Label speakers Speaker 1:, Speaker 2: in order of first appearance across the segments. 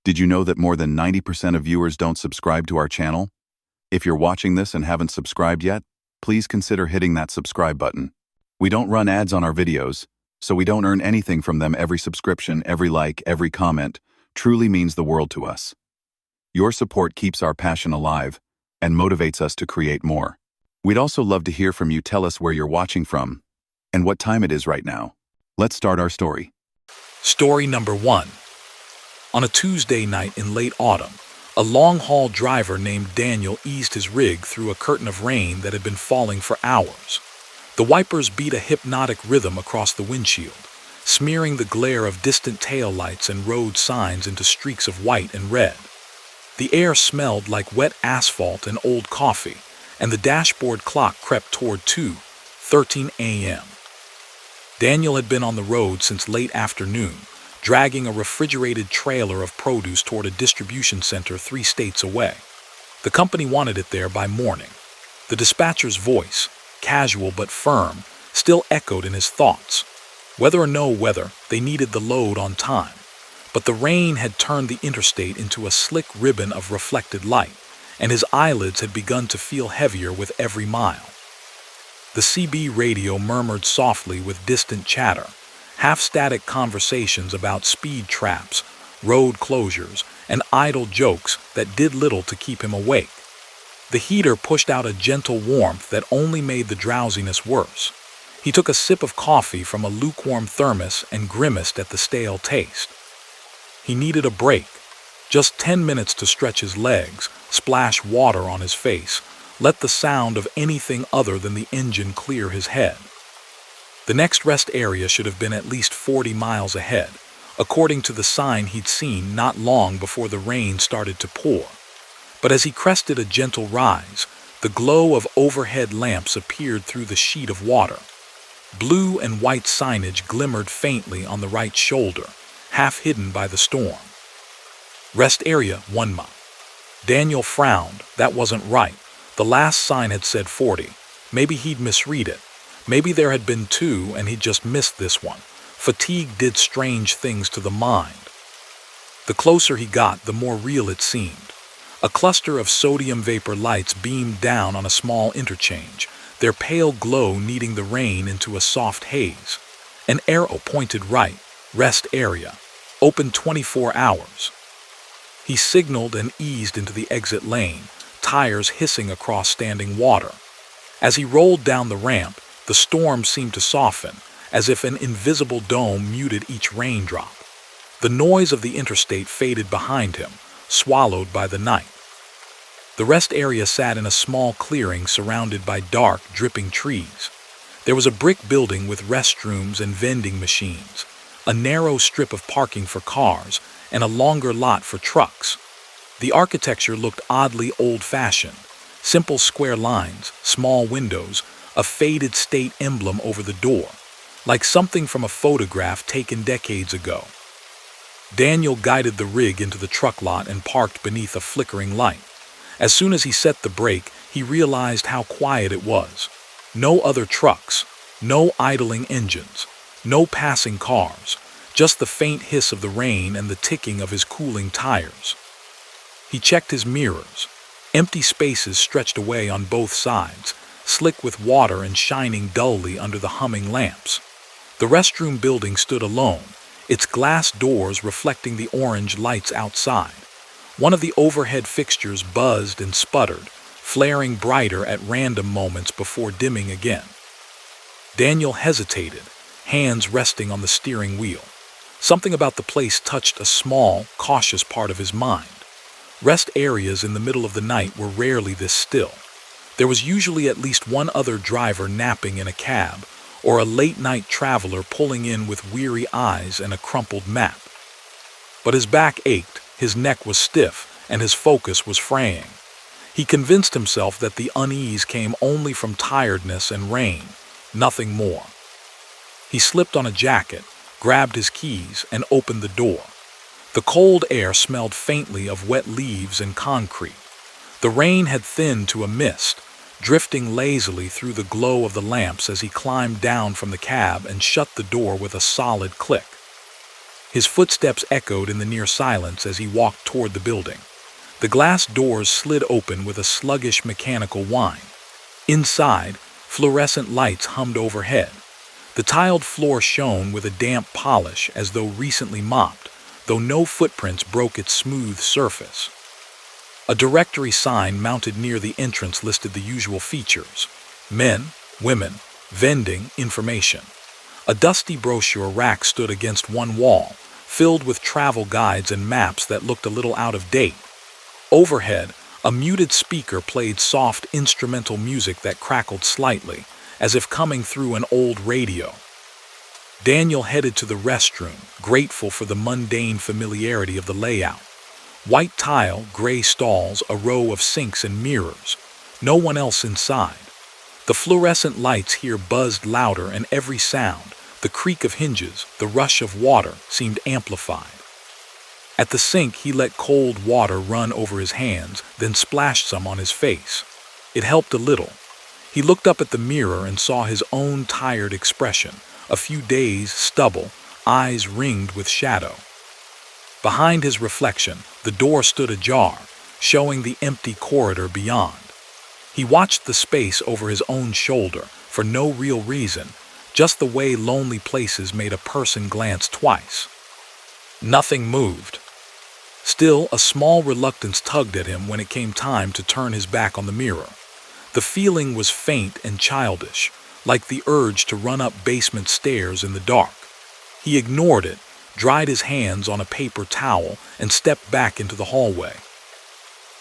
Speaker 1: Did you know that more than 90% of viewers don't subscribe to our channel? If you're watching this and haven't subscribed yet, please consider hitting that subscribe button. We don't run ads on our videos, so we don't earn anything from them. Every subscription, every like, every comment truly means the world to us. Your support keeps our passion alive and motivates us to create more. We'd also love to hear from you. Tell us where you're watching from and what time it is right now. Let's start our story.
Speaker 2: Story number 1. On a Tuesday night in late autumn, a long-haul driver named Daniel eased his rig through a curtain of rain that had been falling for hours. The wipers beat a hypnotic rhythm across the windshield, smearing the glare of distant taillights and road signs into streaks of white and red. The air smelled like wet asphalt and old coffee, and the dashboard clock crept toward 2:13 a.m. Daniel had been on the road since late afternoon, dragging a refrigerated trailer of produce toward a distribution center 3 states away. The company wanted it there by morning. The dispatcher's voice, casual but firm, still echoed in his thoughts. Whether or no weather, they needed the load on time. But the rain had turned the interstate into a slick ribbon of reflected light, and his eyelids had begun to feel heavier with every mile. The CB radio murmured softly with distant chatter, half-static conversations about speed traps, road closures, and idle jokes that did little to keep him awake. The heater pushed out a gentle warmth that only made the drowsiness worse. He took a sip of coffee from a lukewarm thermos and grimaced at the stale taste. He needed a break, just 10 minutes to stretch his legs, splash water on his face, let the sound of anything other than the engine clear his head. The next rest area should have been at least 40 miles ahead, according to the sign he'd seen not long before the rain started to pour. But as he crested a gentle rise, the glow of overhead lamps appeared through the sheet of water. Blue and white signage glimmered faintly on the right shoulder, half hidden by the storm. Rest area 1 mile. Daniel frowned. That wasn't right. The last sign had said 40. Maybe he'd misread it. Maybe there had been 2 and he'd just missed this one. Fatigue did strange things to the mind. The closer he got, the more real it seemed. A cluster of sodium vapor lights beamed down on a small interchange, their pale glow kneading the rain into a soft haze. An arrow pointed right, rest area, open 24 hours. He signaled and eased into the exit lane, tires hissing across standing water. As he rolled down the ramp, the storm seemed to soften, as if an invisible dome muted each raindrop. The noise of the interstate faded behind him, swallowed by the night. The rest area sat in a small clearing surrounded by dark, dripping trees. There was a brick building with restrooms and vending machines, a narrow strip of parking for cars, and a longer lot for trucks. The architecture looked oddly old-fashioned. Simple square lines, small windows, a faded state emblem over the door, like something from a photograph taken decades ago. Daniel guided the rig into the truck lot and parked beneath a flickering light. As soon as he set the brake, he realized how quiet it was. No other trucks, no idling engines, no passing cars, just the faint hiss of the rain and the ticking of his cooling tires. He checked his mirrors. Empty spaces stretched away on both sides, slick with water and shining dully under the humming lamps. The restroom building stood alone, its glass doors reflecting the orange lights outside. One of the overhead fixtures buzzed and sputtered, flaring brighter at random moments before dimming again. Daniel hesitated, hands resting on the steering wheel. Something about the place touched a small, cautious part of his mind. Rest areas in the middle of the night were rarely this still. There was usually at least one other driver napping in a cab, or a late-night traveler pulling in with weary eyes and a crumpled map. But his back ached, his neck was stiff, and his focus was fraying. He convinced himself that the unease came only from tiredness and rain, nothing more. He slipped on a jacket, grabbed his keys, and opened the door. The cold air smelled faintly of wet leaves and concrete. The rain had thinned to a mist, drifting lazily through the glow of the lamps as he climbed down from the cab and shut the door with a solid click. His footsteps echoed in the near silence as he walked toward the building. The glass doors slid open with a sluggish mechanical whine. Inside, fluorescent lights hummed overhead. The tiled floor shone with a damp polish as though recently mopped, though no footprints broke its smooth surface. A directory sign mounted near the entrance listed the usual features: men, women, vending, information. A dusty brochure rack stood against one wall, filled with travel guides and maps that looked a little out of date. Overhead, a muted speaker played soft instrumental music that crackled slightly, as if coming through an old radio. Daniel headed to the restroom, grateful for the mundane familiarity of the layout. White tile, gray stalls, a row of sinks and mirrors. No one else inside. The fluorescent lights here buzzed louder, and every sound, the creak of hinges, the rush of water, seemed amplified. At the sink, he let cold water run over his hands, then splashed some on his face. It helped a little. He looked up at the mirror and saw his own tired expression, a few days stubble, eyes ringed with shadow. Behind his reflection, the door stood ajar, showing the empty corridor beyond. He watched the space over his own shoulder, for no real reason, just the way lonely places made a person glance twice. Nothing moved. Still, a small reluctance tugged at him when it came time to turn his back on the mirror. The feeling was faint and childish, like the urge to run up basement stairs in the dark. He ignored it, dried his hands on a paper towel, and stepped back into the hallway.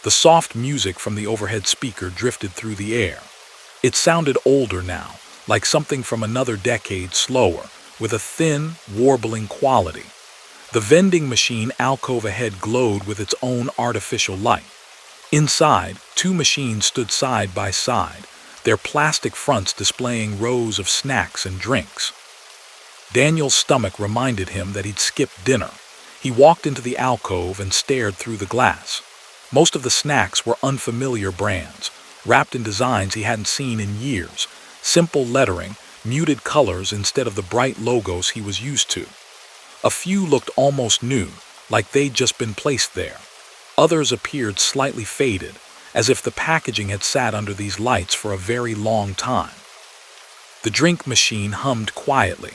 Speaker 2: The soft music from the overhead speaker drifted through the air. It sounded older now, like something from another decade, slower, with a thin, warbling quality. The vending machine alcove ahead glowed with its own artificial light. Inside, two machines stood side by side, their plastic fronts displaying rows of snacks and drinks. Daniel's stomach reminded him that he'd skipped dinner. He walked into the alcove and stared through the glass. Most of the snacks were unfamiliar brands, wrapped in designs he hadn't seen in years, simple lettering, muted colors instead of the bright logos he was used to. A few looked almost new, like they'd just been placed there. Others appeared slightly faded, as if the packaging had sat under these lights for a very long time. The drink machine hummed quietly.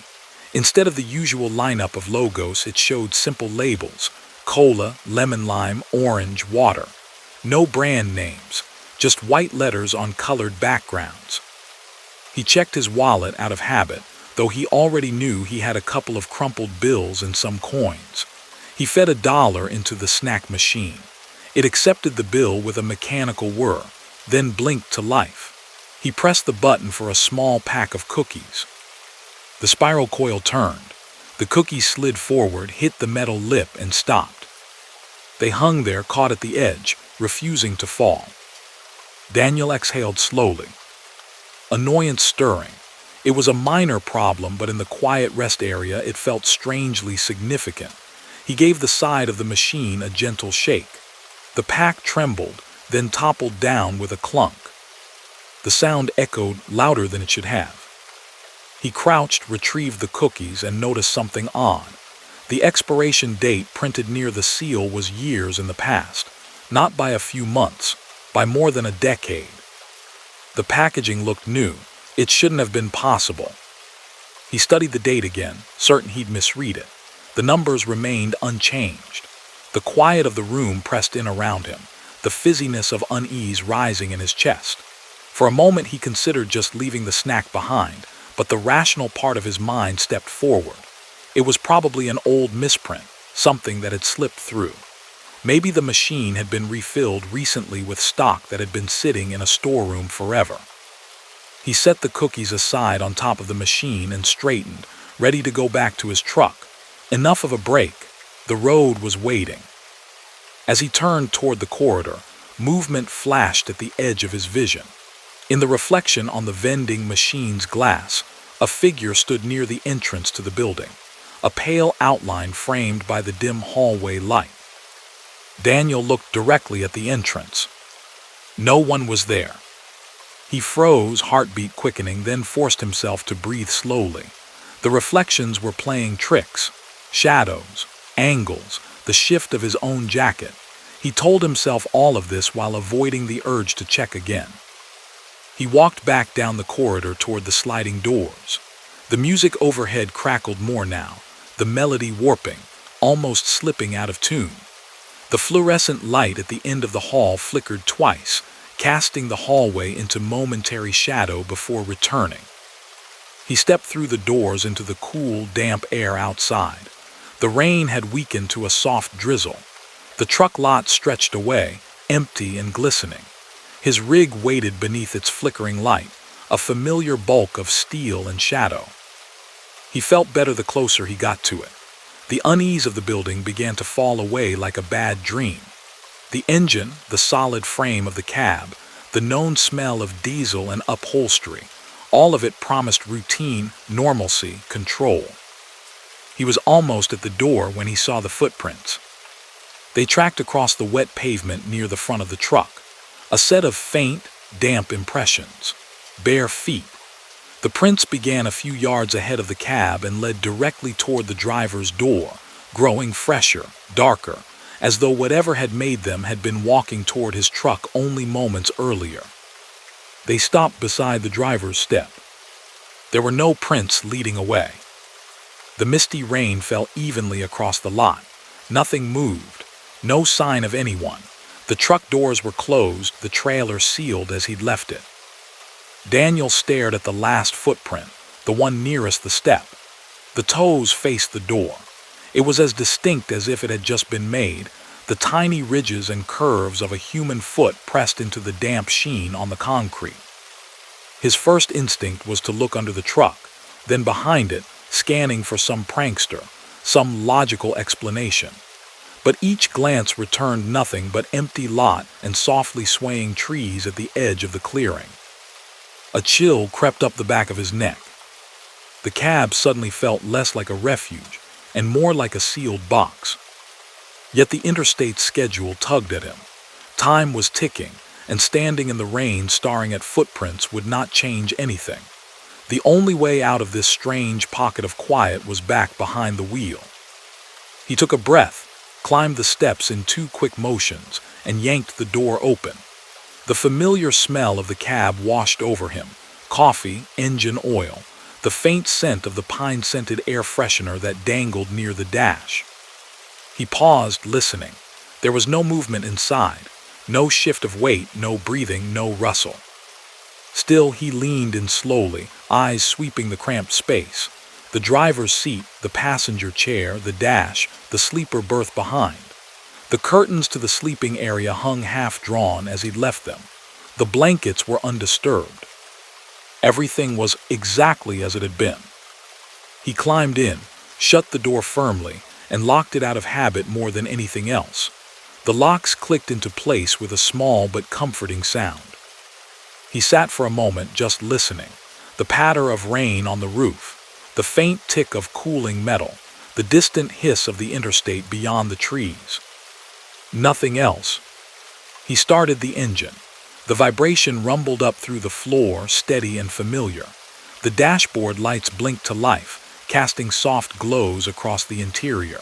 Speaker 2: Instead of the usual lineup of logos, it showed simple labels: cola, lemon lime, orange, water. No brand names, just white letters on colored backgrounds. He checked his wallet out of habit, though he already knew he had a couple of crumpled bills and some coins. He fed $1 into the snack machine. It accepted the bill with a mechanical whir, then blinked to life. He pressed the button for a small pack of cookies. The spiral coil turned. The cookies slid forward, hit the metal lip, and stopped. They hung there, caught at the edge, refusing to fall. Daniel exhaled slowly. Annoyance stirring. It was a minor problem, but in the quiet rest area it felt strangely significant. He gave the side of the machine a gentle shake. The pack trembled, then toppled down with a clunk. The sound echoed louder than it should have. He crouched, retrieved the cookies, and noticed something odd. The expiration date printed near the seal was years in the past, not by a few months, by more than a decade. The packaging looked new. It shouldn't have been possible. He studied the date again, certain he'd misread it. The numbers remained unchanged. The quiet of the room pressed in around him, the fizziness of unease rising in his chest. For a moment he considered just leaving the snack behind, but the rational part of his mind stepped forward. It was probably an old misprint, something that had slipped through. Maybe the machine had been refilled recently with stock that had been sitting in a storeroom forever. He set the cookies aside on top of the machine and straightened, ready to go back to his truck. Enough of a break. The road was waiting. As he turned toward the corridor, movement flashed at the edge of his vision. In the reflection on the vending machine's glass, a figure stood near the entrance to the building, a pale outline framed by the dim hallway light. Daniel looked directly at the entrance. No one was there. He froze, heartbeat quickening, then forced himself to breathe slowly. The reflections were playing tricks. shadows, angles, the shift of his own jacket. He told himself all of this while avoiding the urge to check again. He walked back down the corridor toward the sliding doors. The music overhead crackled more now, the melody warping, almost slipping out of tune. The fluorescent light at the end of the hall flickered twice, casting the hallway into momentary shadow before returning. He stepped through the doors into the cool, damp air outside. The rain had weakened to a soft drizzle. The truck lot stretched away, empty and glistening. His rig waited beneath its flickering light, a familiar bulk of steel and shadow. He felt better the closer he got to it. The unease of the building began to fall away like a bad dream. The engine, the solid frame of the cab, the known smell of diesel and upholstery, all of it promised routine, normalcy, control. He was almost at the door when he saw the footprints. They tracked across the wet pavement near the front of the truck, a set of faint, damp impressions, bare feet. The prints began a few yards ahead of the cab and led directly toward the driver's door, growing fresher, darker, as though whatever had made them had been walking toward his truck only moments earlier. They stopped beside the driver's step. There were no prints leading away. The misty rain fell evenly across the lot. Nothing moved, no sign of anyone. The truck doors were closed, the trailer sealed as he'd left it. Daniel stared at the last footprint, the one nearest the step. The toes faced the door. It was as distinct as if it had just been made, the tiny ridges and curves of a human foot pressed into the damp sheen on the concrete. His first instinct was to look under the truck, then behind it, scanning for some prankster, some logical explanation. But each glance returned nothing but empty lot and softly swaying trees at the edge of the clearing. A chill crept up the back of his neck. The cab suddenly felt less like a refuge and more like a sealed box. Yet the interstate schedule tugged at him. Time was ticking, and standing in the rain staring at footprints would not change anything. The only way out of this strange pocket of quiet was back behind the wheel. He took a breath, climbed the steps in 2 quick motions, and yanked the door open. The familiar smell of the cab washed over him, coffee, engine oil, the faint scent of the pine-scented air freshener that dangled near the dash. He paused, listening. There was no movement inside, no shift of weight, no breathing, no rustle. Still, he leaned in slowly, eyes sweeping the cramped space. The driver's seat, the passenger chair, the dash, the sleeper berth behind. The curtains to the sleeping area hung half-drawn as he'd left them. The blankets were undisturbed. Everything was exactly as it had been. He climbed in, shut the door firmly, and locked it out of habit more than anything else. The locks clicked into place with a small but comforting sound. He sat for a moment just listening. The patter of rain on the roof, the faint tick of cooling metal, the distant hiss of the interstate beyond the trees. Nothing else. He started the engine. The vibration rumbled up through the floor, steady and familiar. The dashboard lights blinked to life, casting soft glows across the interior.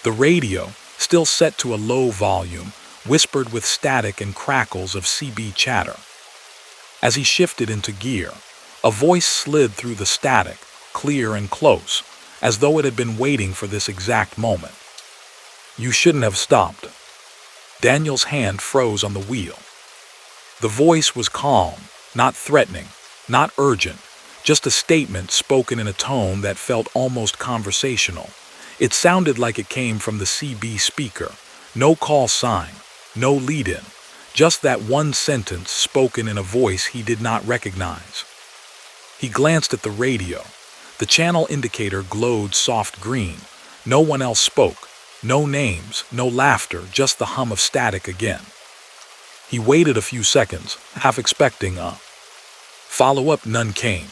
Speaker 2: The radio, still set to a low volume, whispered with static and crackles of CB chatter. As he shifted into gear, a voice slid through the static, clear and close, as though it had been waiting for this exact moment. "You shouldn't have stopped." Daniel's hand froze on the wheel. The voice was calm, not threatening, not urgent, just a statement spoken in a tone that felt almost conversational. It sounded like it came from the CB speaker. No call sign, no lead-in, just that one sentence spoken in a voice he did not recognize. He glanced at the radio. The channel indicator glowed soft green. No one else spoke. No names, no laughter, just the hum of static again. He waited a few seconds, half expecting a follow-up. None came.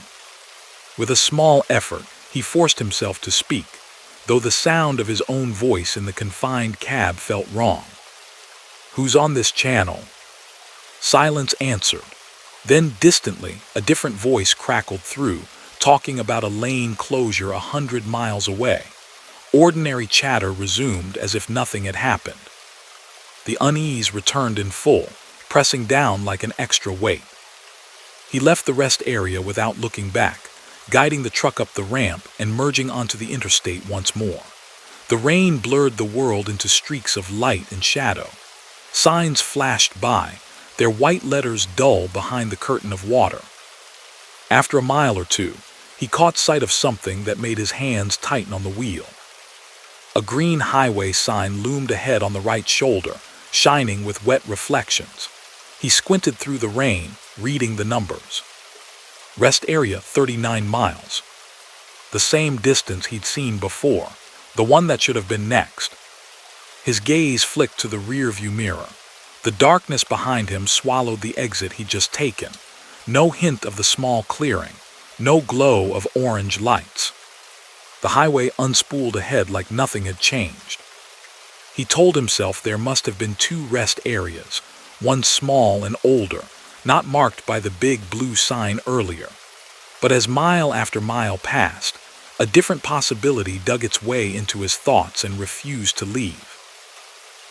Speaker 2: With a small effort, he forced himself to speak, though the sound of his own voice in the confined cab felt wrong. "Who's on this channel?" Silence answered. Then distantly, a different voice crackled through, talking about a lane closure 100 miles away. Ordinary chatter resumed as if nothing had happened. The unease returned in full, pressing down like an extra weight. He left the rest area without looking back, guiding the truck up the ramp and merging onto the interstate once more. The rain blurred the world into streaks of light and shadow. Signs flashed by, their white letters dull behind the curtain of water. After a mile or two, he caught sight of something that made his hands tighten on the wheel. A green highway sign loomed ahead on the right shoulder, shining with wet reflections. He squinted through the rain, reading the numbers. Rest area 39 miles. The same distance he'd seen before, the one that should have been next. His gaze flicked to the rearview mirror. The darkness behind him swallowed the exit he'd just taken. No hint of the small clearing, no glow of orange lights. The highway unspooled ahead like nothing had changed. He told himself there must have been two rest areas, one small and older, not marked by the big blue sign earlier. But as mile after mile passed, a different possibility dug its way into his thoughts and refused to leave.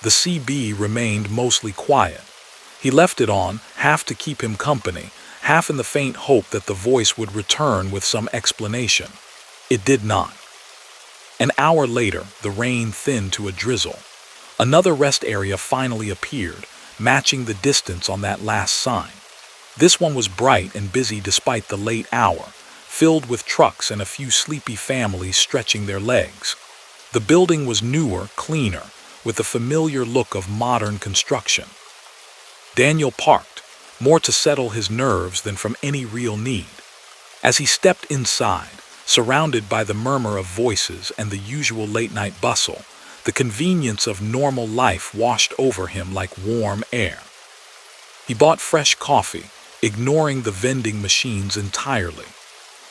Speaker 2: The CB remained mostly quiet. He left it on, half to keep him company, half in the faint hope that the voice would return with some explanation. It did not. An hour later, the rain thinned to a drizzle. Another rest area finally appeared, matching the distance on that last sign. This one was bright and busy despite the late hour, filled with trucks and a few sleepy families stretching their legs. The building was newer, cleaner, with a familiar look of modern construction. Daniel parked, more to settle his nerves than from any real need. As he stepped inside, surrounded by the murmur of voices and the usual late-night bustle, the convenience of normal life washed over him like warm air. He bought fresh coffee, ignoring the vending machines entirely.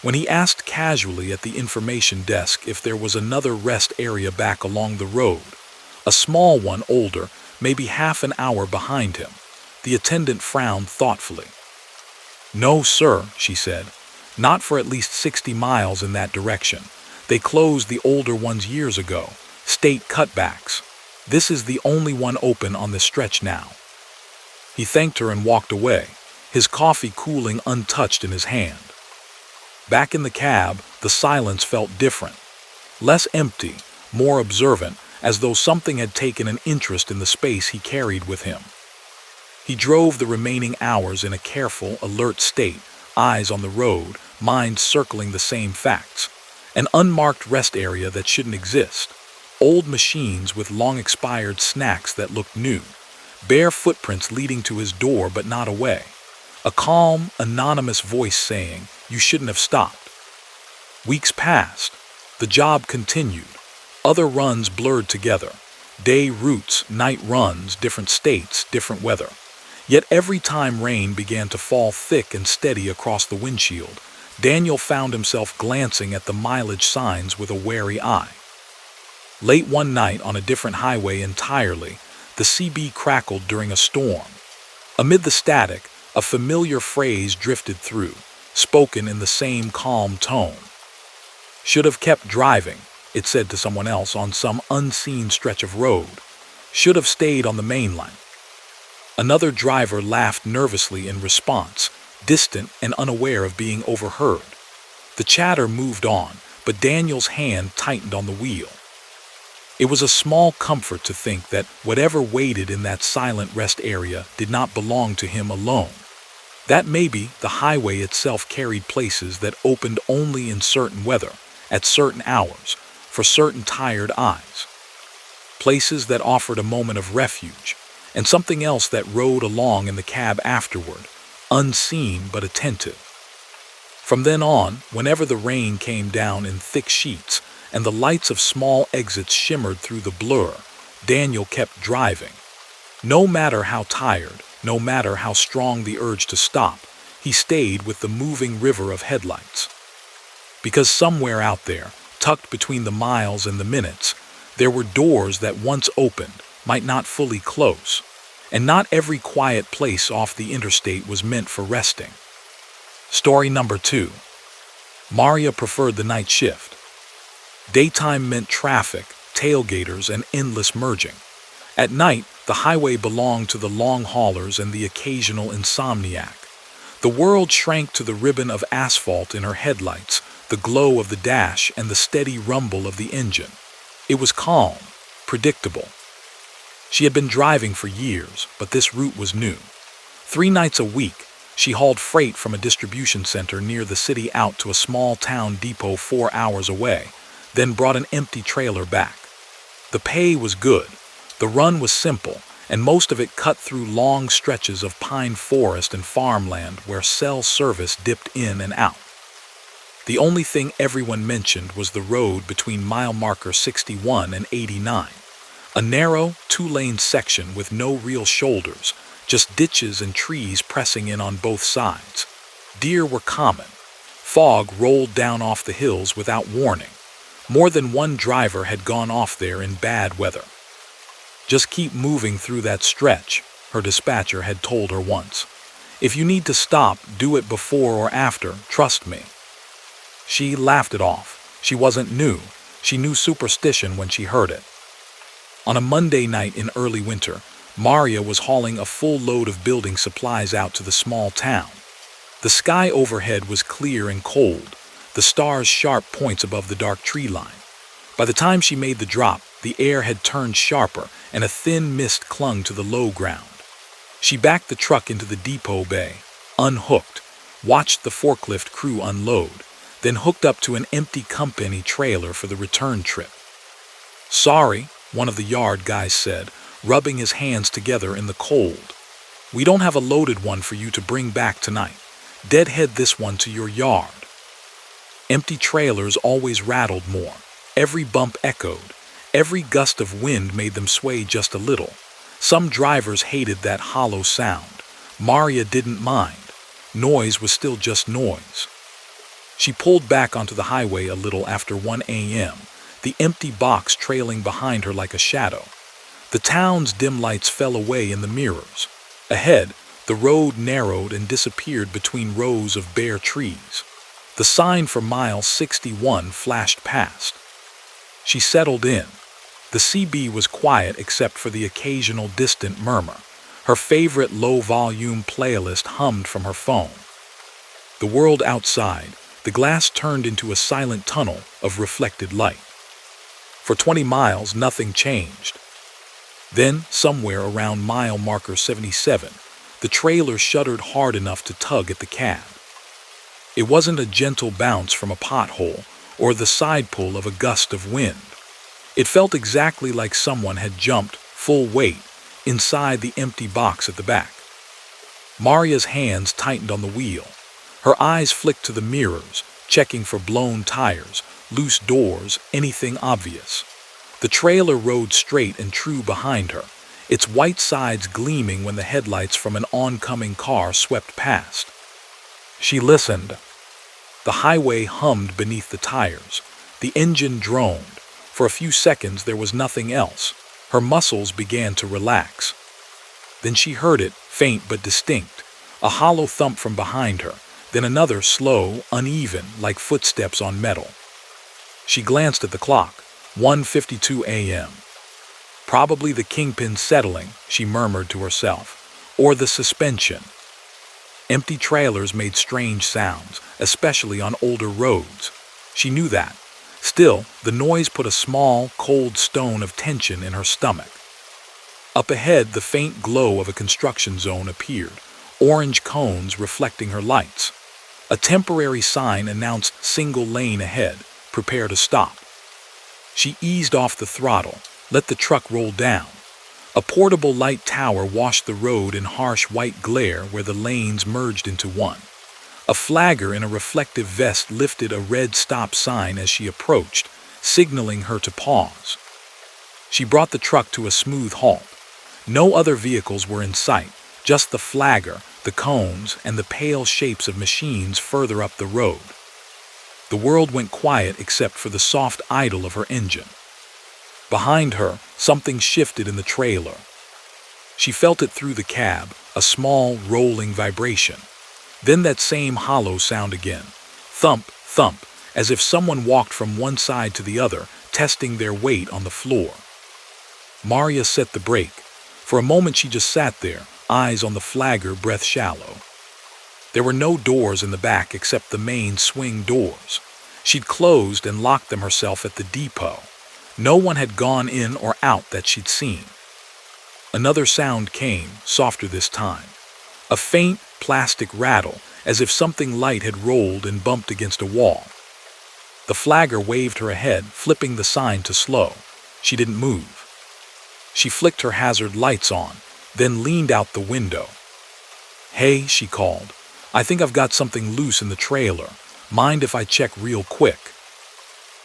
Speaker 2: When he asked casually at the information desk if there was another rest area back along the road, a small one older, maybe half an hour behind him, the attendant frowned thoughtfully. "No, sir," she said. "Not for at least 60 miles in that direction. They closed the older ones years ago. State cutbacks. This is the only one open on the stretch now." He thanked her and walked away, his coffee cooling untouched in his hand. Back in the cab, the silence felt different. Less empty, more observant, as though something had taken an interest in the space he carried with him. He drove the remaining hours in a careful, alert state, eyes on the road, mind circling the same facts. An unmarked rest area that shouldn't exist. Old machines with long-expired snacks that looked new. Bare footprints leading to his door but not away. A calm, anonymous voice saying, "You shouldn't have stopped." Weeks passed. The job continued. Other runs blurred together. Day routes, night runs, different states, different weather. Yet every time rain began to fall thick and steady across the windshield, Daniel found himself glancing at the mileage signs with a wary eye. Late one night on a different highway entirely, the CB crackled during a storm. Amid the static, a familiar phrase drifted through, spoken in the same calm tone. "Should have kept driving," it said to someone else on some unseen stretch of road. "Should have stayed on the main line." Another driver laughed nervously in response, distant and unaware of being overheard. The chatter moved on, but Daniel's hand tightened on the wheel. It was a small comfort to think that whatever waited in that silent rest area did not belong to him alone. That maybe the highway itself carried places that opened only in certain weather, at certain hours, for certain tired eyes. Places that offered a moment of refuge, and something else that rode along in the cab afterward, unseen but attentive. From then on, whenever the rain came down in thick sheets and the lights of small exits shimmered through the blur, Daniel kept driving. No matter how tired, no matter how strong the urge to stop, he stayed with the moving river of headlights. Because somewhere out there, tucked between the miles and the minutes, there were doors that once opened, might not fully close, and not every quiet place off the interstate was meant for resting. Story number 2. Maria preferred the night shift. Daytime meant traffic, tailgaters, and endless merging. At night, the highway belonged to the long haulers and the occasional insomniac. The world shrank to the ribbon of asphalt in her headlights, the glow of the dash, and the steady rumble of the engine. It was calm, predictable. She had been driving for years, but this route was new. 3 nights a week, she hauled freight from a distribution center near the city out to a small town depot 4 hours away, then brought an empty trailer back. The pay was good, the run was simple, and most of it cut through long stretches of pine forest and farmland where cell service dipped in and out. The only thing everyone mentioned was the road between mile marker 61 and 89, a narrow, 2-lane section with no real shoulders, just ditches and trees pressing in on both sides. Deer were common. Fog rolled down off the hills without warning. More than one driver had gone off there in bad weather. "Just keep moving through that stretch," her dispatcher had told her once. "If you need to stop, do it before or after, trust me." She laughed it off. She wasn't new. She knew superstition when she heard it. On a Monday night in early winter, Maria was hauling a full load of building supplies out to the small town. The sky overhead was clear and cold, the stars sharp points above the dark tree line. By the time she made the drop, the air had turned sharper and a thin mist clung to the low ground. She backed the truck into the depot bay, unhooked, watched the forklift crew unload, then hooked up to an empty company trailer for the return trip. "Sorry," one of the yard guys said, rubbing his hands together in the cold. "We don't have a loaded one for you to bring back tonight. Deadhead this one to your yard." Empty trailers always rattled more. Every bump echoed. Every gust of wind made them sway just a little. Some drivers hated that hollow sound. Maria didn't mind. Noise was still just noise. She pulled back onto the highway a little after 1 a.m., the empty box trailing behind her like a shadow. The town's dim lights fell away in the mirrors. Ahead, the road narrowed and disappeared between rows of bare trees. The sign for mile 61 flashed past. She settled in. The CB was quiet except for the occasional distant murmur. Her favorite low-volume playlist hummed from her phone. The world outside, the glass turned into a silent tunnel of reflected light. For 20 miles, nothing changed. Then, somewhere around mile marker 77, the trailer shuddered hard enough to tug at the cab. It wasn't a gentle bounce from a pothole or the side pull of a gust of wind. It felt exactly like someone had jumped, full weight, inside the empty box at the back. Maria's hands tightened on the wheel. Her eyes flicked to the mirrors, checking for blown tires, loose doors, anything obvious. The trailer rode straight and true behind her, its white sides gleaming when the headlights from an oncoming car swept past. She listened. The highway hummed beneath the tires. The engine droned. For a few seconds there was nothing else. Her muscles began to relax. Then she heard it, faint but distinct, a hollow thump from behind her, then another slow, uneven, like footsteps on metal. She glanced at the clock. 1:52 a.m. Probably the kingpin settling, she murmured to herself, or the suspension. Empty trailers made strange sounds, especially on older roads. She knew that. Still, the noise put a small, cold stone of tension in her stomach. Up ahead, the faint glow of a construction zone appeared, orange cones reflecting her lights. A temporary sign announced single lane ahead, prepare to stop. She eased off the throttle, let the truck roll down. A portable light tower washed the road in harsh white glare where the lanes merged into one. A flagger in a reflective vest lifted a red stop sign as she approached, signaling her to pause. She brought the truck to a smooth halt. No other vehicles were in sight, just the flagger, the cones, and the pale shapes of machines further up the road. The world went quiet except for the soft idle of her engine. Behind her, something shifted in the trailer. She felt it through the cab, a small, rolling vibration. Then that same hollow sound again. Thump, thump, as if someone walked from one side to the other, testing their weight on the floor. Maria set the brake. For a moment she just sat there, eyes on the flagger, breath shallow. There were no doors in the back except the main swing doors. She'd closed and locked them herself at the depot. No one had gone in or out that she'd seen. Another sound came, softer this time. A faint, plastic rattle, as if something light had rolled and bumped against a wall. The flagger waved her ahead, flipping the sign to slow. She didn't move. She flicked her hazard lights on, then leaned out the window. "Hey," she called. "I think I've got something loose in the trailer. Mind if I check real quick?"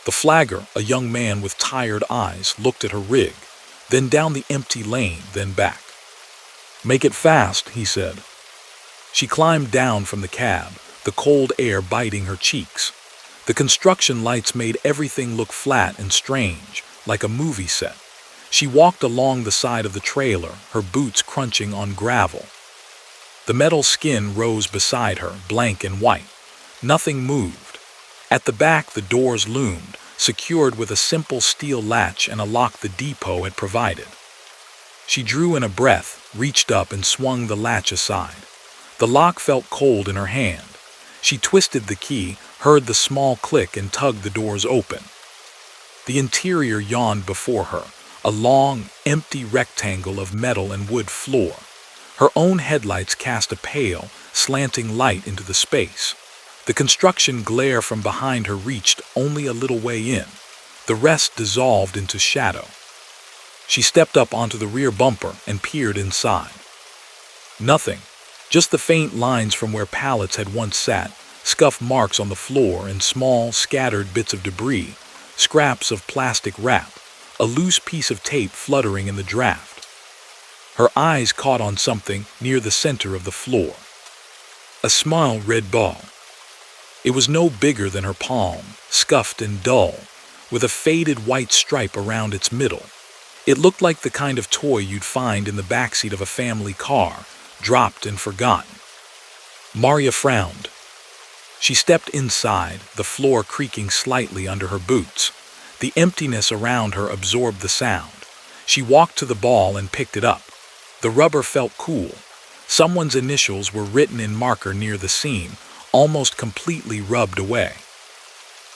Speaker 2: The flagger, a young man with tired eyes, looked at her rig, then down the empty lane, then back. "Make it fast," he said. She climbed down from the cab, the cold air biting her cheeks. The construction lights made everything look flat and strange, like a movie set. She walked along the side of the trailer, her boots crunching on gravel. The metal skin rose beside her, blank and white. Nothing moved. At the back, the doors loomed, secured with a simple steel latch and a lock the depot had provided. She drew in a breath, reached up and swung the latch aside. The lock felt cold in her hand. She twisted the key, heard the small click and tugged the doors open. The interior yawned before her, a long, empty rectangle of metal and wood floor. Her own headlights cast a pale, slanting light into the space. The construction glare from behind her reached only a little way in. The rest dissolved into shadow. She stepped up onto the rear bumper and peered inside. Nothing, just the faint lines from where pallets had once sat, scuff marks on the floor and small, scattered bits of debris, scraps of plastic wrap, a loose piece of tape fluttering in the draft. Her eyes caught on something near the center of the floor. A small red ball. It was no bigger than her palm, scuffed and dull, with a faded white stripe around its middle. It looked like the kind of toy you'd find in the backseat of a family car, dropped and forgotten. Maria frowned. She stepped inside, the floor creaking slightly under her boots. The emptiness around her absorbed the sound. She walked to the ball and picked it up. The rubber felt cool. Someone's initials were written in marker near the seam, almost completely rubbed away.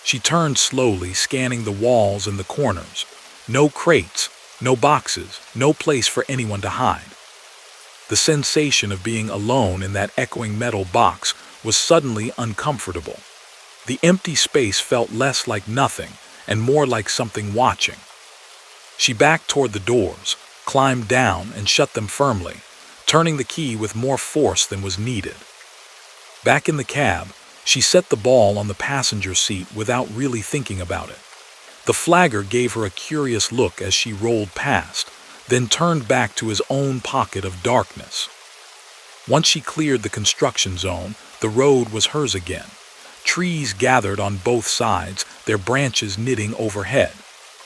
Speaker 2: She turned slowly, scanning the walls and the corners. No crates, no boxes, no place for anyone to hide. The sensation of being alone in that echoing metal box was suddenly uncomfortable. The empty space felt less like nothing and more like something watching. She backed toward the doors, climbed down and shut them firmly, turning the key with more force than was needed. Back in the cab, she set the ball on the passenger seat without really thinking about it. The flagger gave her a curious look as she rolled past, then turned back to his own pocket of darkness. Once she cleared the construction zone, the road was hers again. Trees gathered on both sides, their branches knitting overhead.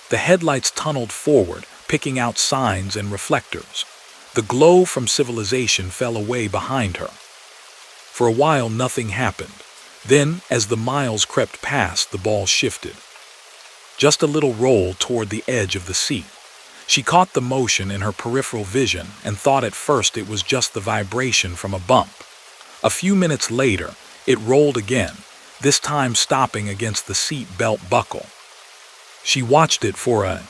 Speaker 2: The headlights tunneled forward, picking out signs and reflectors. The glow from civilization fell away behind her. For a while nothing happened. Then, as the miles crept past, the ball shifted. Just a little roll toward the edge of the seat. She caught the motion in her peripheral vision and thought at first it was just the vibration from a bump. A few minutes later, it rolled again, this time stopping against the seat belt buckle. She watched it for a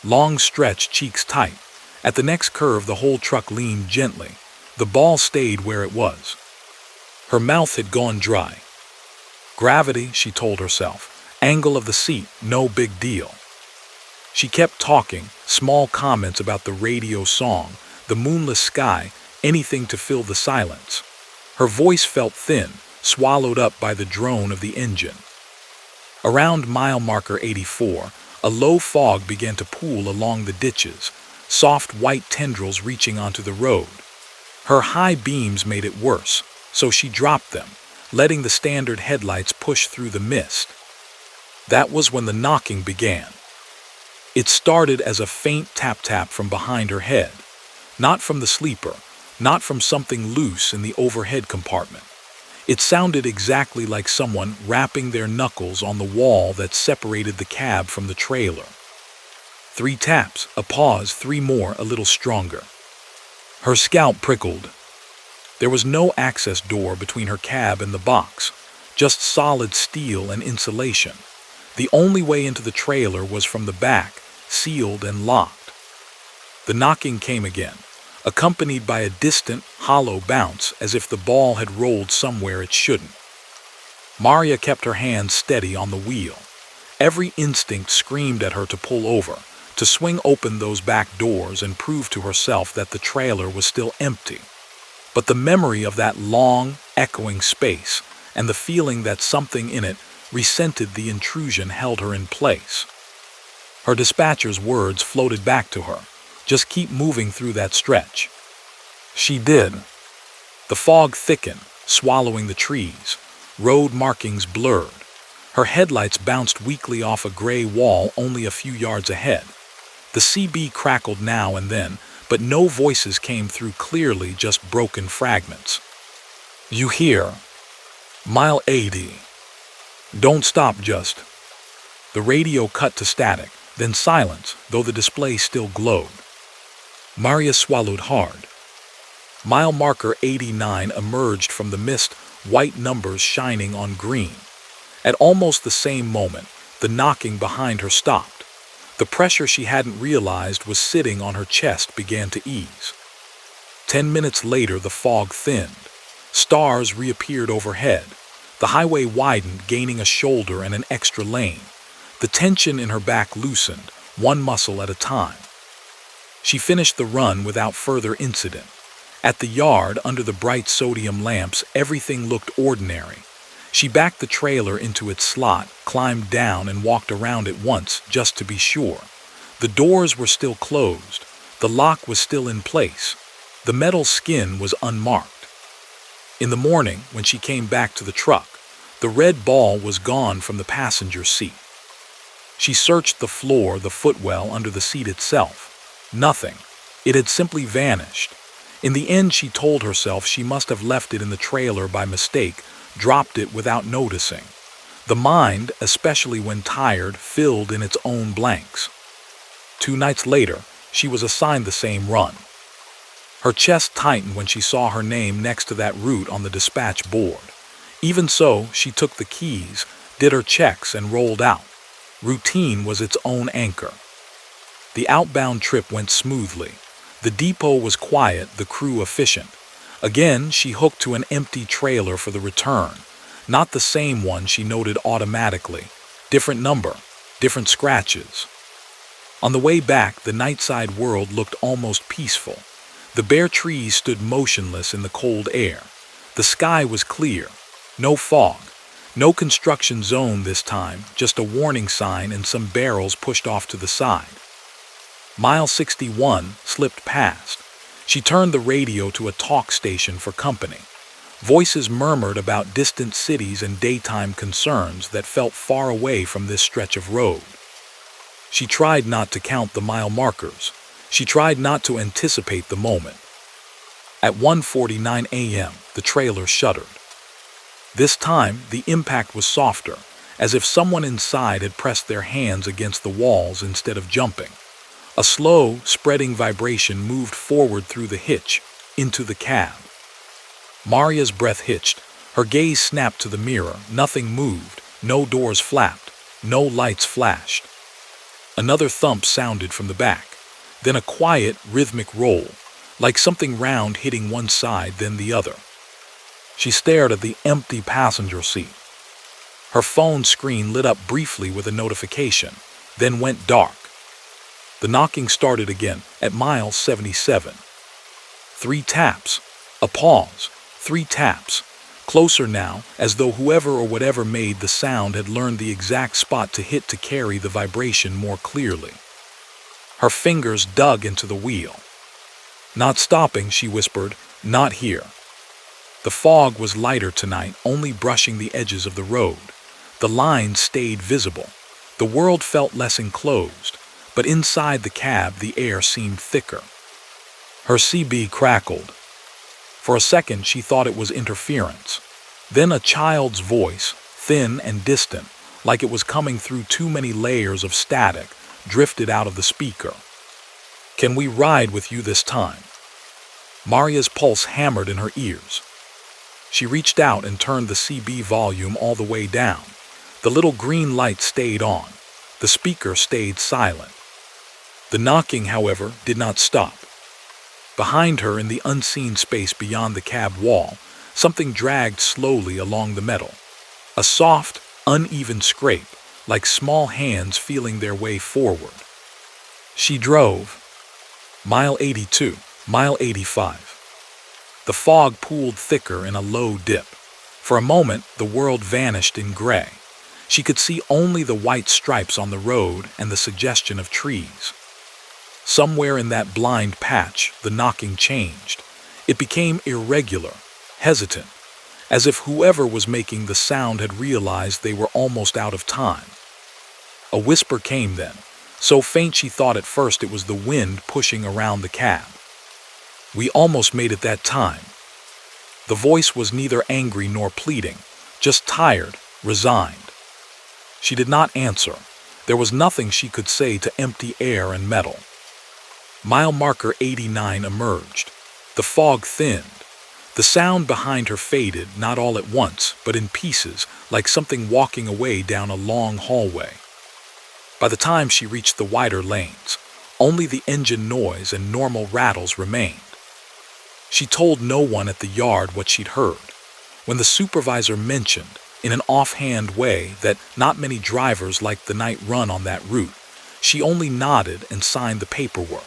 Speaker 2: long stretch, cheeks tight. At the next curve, the whole truck leaned gently. The ball stayed where it was. Her mouth had gone dry. Gravity, she told herself. Angle of the seat, no big deal. She kept talking, small comments about the radio song, the moonless sky, anything to fill the silence. Her voice felt thin, swallowed up by the drone of the engine. Around mile marker 84, a low fog began to pool along the ditches, soft white tendrils reaching onto the road. Her high beams made it worse, so she dropped them, letting the standard headlights push through the mist. That was when the knocking began. It started as a faint tap-tap from behind her head, not from the sleeper, not from something loose in the overhead compartment. It sounded exactly like someone rapping their knuckles on the wall that separated the cab from the trailer. 3 taps, a pause, 3 more, a little stronger. Her scalp prickled. There was no access door between her cab and the box, just solid steel and insulation. The only way into the trailer was from the back, sealed and locked. The knocking came again, accompanied by a distant, hollow bounce as if the ball had rolled somewhere it shouldn't. Maria kept her hands steady on the wheel. Every instinct screamed at her to pull over, to swing open those back doors and prove to herself that the trailer was still empty. But the memory of that long, echoing space and the feeling that something in it resented the intrusion held her in place. Her dispatcher's words floated back to her. Just keep moving through that stretch. She did. The fog thickened, swallowing the trees. Road markings blurred. Her headlights bounced weakly off a gray wall only a few yards ahead. The CB crackled now and then, but no voices came through clearly, just broken fragments. You hear? Mile 80. Don't stop, just. The radio cut to static, then silence, though the display still glowed. Maria swallowed hard. Mile marker 89 emerged from the mist, white numbers shining on green. At almost the same moment, the knocking behind her stopped. The pressure she hadn't realized was sitting on her chest began to ease. 10 minutes later, the fog thinned. Stars reappeared overhead. The highway widened, gaining a shoulder and an extra lane. The tension in her back loosened, one muscle at a time. She finished the run without further incident. At the yard, under the bright sodium lamps, everything looked ordinary. She backed the trailer into its slot, climbed down, and walked around it once, just to be sure. The doors were still closed. The lock was still in place. The metal skin was unmarked. In the morning, when she came back to the truck, the red ball was gone from the passenger seat. She searched the floor, the footwell, under the seat itself. Nothing. It had simply vanished. In the end, she told herself she must have left it in the trailer by mistake, dropped it without noticing. The mind, especially when tired, filled in its own blanks. 2 nights later, she was assigned the same run. Her chest tightened when she saw her name next to that route on the dispatch board. Even so, she took the keys, did her checks, and rolled out. Routine was its own anchor. The outbound trip went smoothly. The depot was quiet, the crew efficient. Again, she hooked to an empty trailer for the return. Not the same one, she noted automatically. Different number, different scratches. On the way back, the nightside world looked almost peaceful. The bare trees stood motionless in the cold air. The sky was clear. No fog. No construction zone this time, just a warning sign and some barrels pushed off to the side. Mile 61 slipped past. She turned the radio to a talk station for company. Voices murmured about distant cities and daytime concerns that felt far away from this stretch of road. She tried not to count the mile markers. She tried not to anticipate the moment. At 1:49 a.m., the trailer shuddered. This time, the impact was softer, as if someone inside had pressed their hands against the walls instead of jumping. A slow, spreading vibration moved forward through the hitch, into the cab. Maria's breath hitched. Her gaze snapped to the mirror. Nothing moved. No doors flapped. No lights flashed. Another thump sounded from the back. Then a quiet, rhythmic roll, like something round hitting one side, then the other. She stared at the empty passenger seat. Her phone screen lit up briefly with a notification, then went dark. The knocking started again at mile 77. 3 taps. A pause. 3 taps. Closer now, as though whoever or whatever made the sound had learned the exact spot to hit to carry the vibration more clearly. Her fingers dug into the wheel. Not stopping, she whispered, not here. The fog was lighter tonight, only brushing the edges of the road. The lines stayed visible. The world felt less enclosed, but inside the cab the air seemed thicker. Her CB crackled. For a second she thought it was interference. Then a child's voice, thin and distant, like it was coming through too many layers of static, drifted out of the speaker. "Can we ride with you this time?" Maria's pulse hammered in her ears. She reached out and turned the CB volume all the way down. The little green light stayed on. The speaker stayed silent. The knocking, however, did not stop. Behind her, in the unseen space beyond the cab wall, something dragged slowly along the metal. A soft, uneven scrape, like small hands feeling their way forward. She drove. Mile 82, mile 85. The fog pooled thicker in a low dip. For a moment, the world vanished in gray. She could see only the white stripes on the road and the suggestion of trees. Somewhere in that blind patch, the knocking changed. It became irregular, hesitant, as if whoever was making the sound had realized they were almost out of time. A whisper came then, so faint she thought at first it was the wind pushing around the cab. "We almost made it that time." The voice was neither angry nor pleading, just tired, resigned. She did not answer. There was nothing she could say to empty air and metal. Mile marker 89 emerged. The fog thinned. The sound behind her faded, not all at once, but in pieces, like something walking away down a long hallway. By the time she reached the wider lanes, only the engine noise and normal rattles remained. She told no one at the yard what she'd heard. When the supervisor mentioned, in an offhand way, that not many drivers liked the night run on that route, she only nodded and signed the paperwork.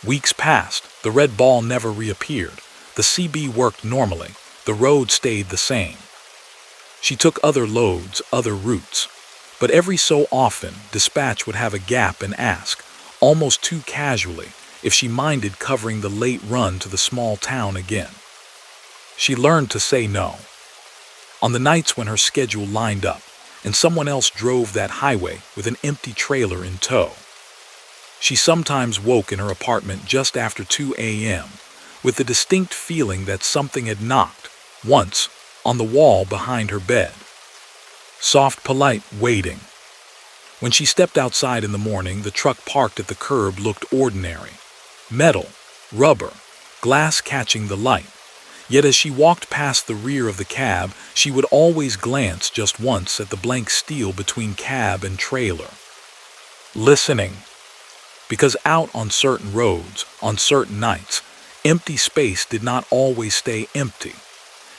Speaker 2: Weeks passed. The red ball never reappeared. The CB worked normally. The road stayed the same. She took other loads, other routes. But every so often, dispatch would have a gap and ask, almost too casually, if she minded covering the late run to the small town again. She learned to say no. On the nights when her schedule lined up, and someone else drove that highway with an empty trailer in tow. She sometimes woke in her apartment just after 2 a.m., with the distinct feeling that something had knocked, once, on the wall behind her bed. Soft, polite waiting. When she stepped outside in the morning, the truck parked at the curb looked ordinary. Metal, rubber, glass catching the light. Yet as she walked past the rear of the cab, she would always glance just once at the blank steel between cab and trailer. Listening. Because out on certain roads, on certain nights, empty space did not always stay empty.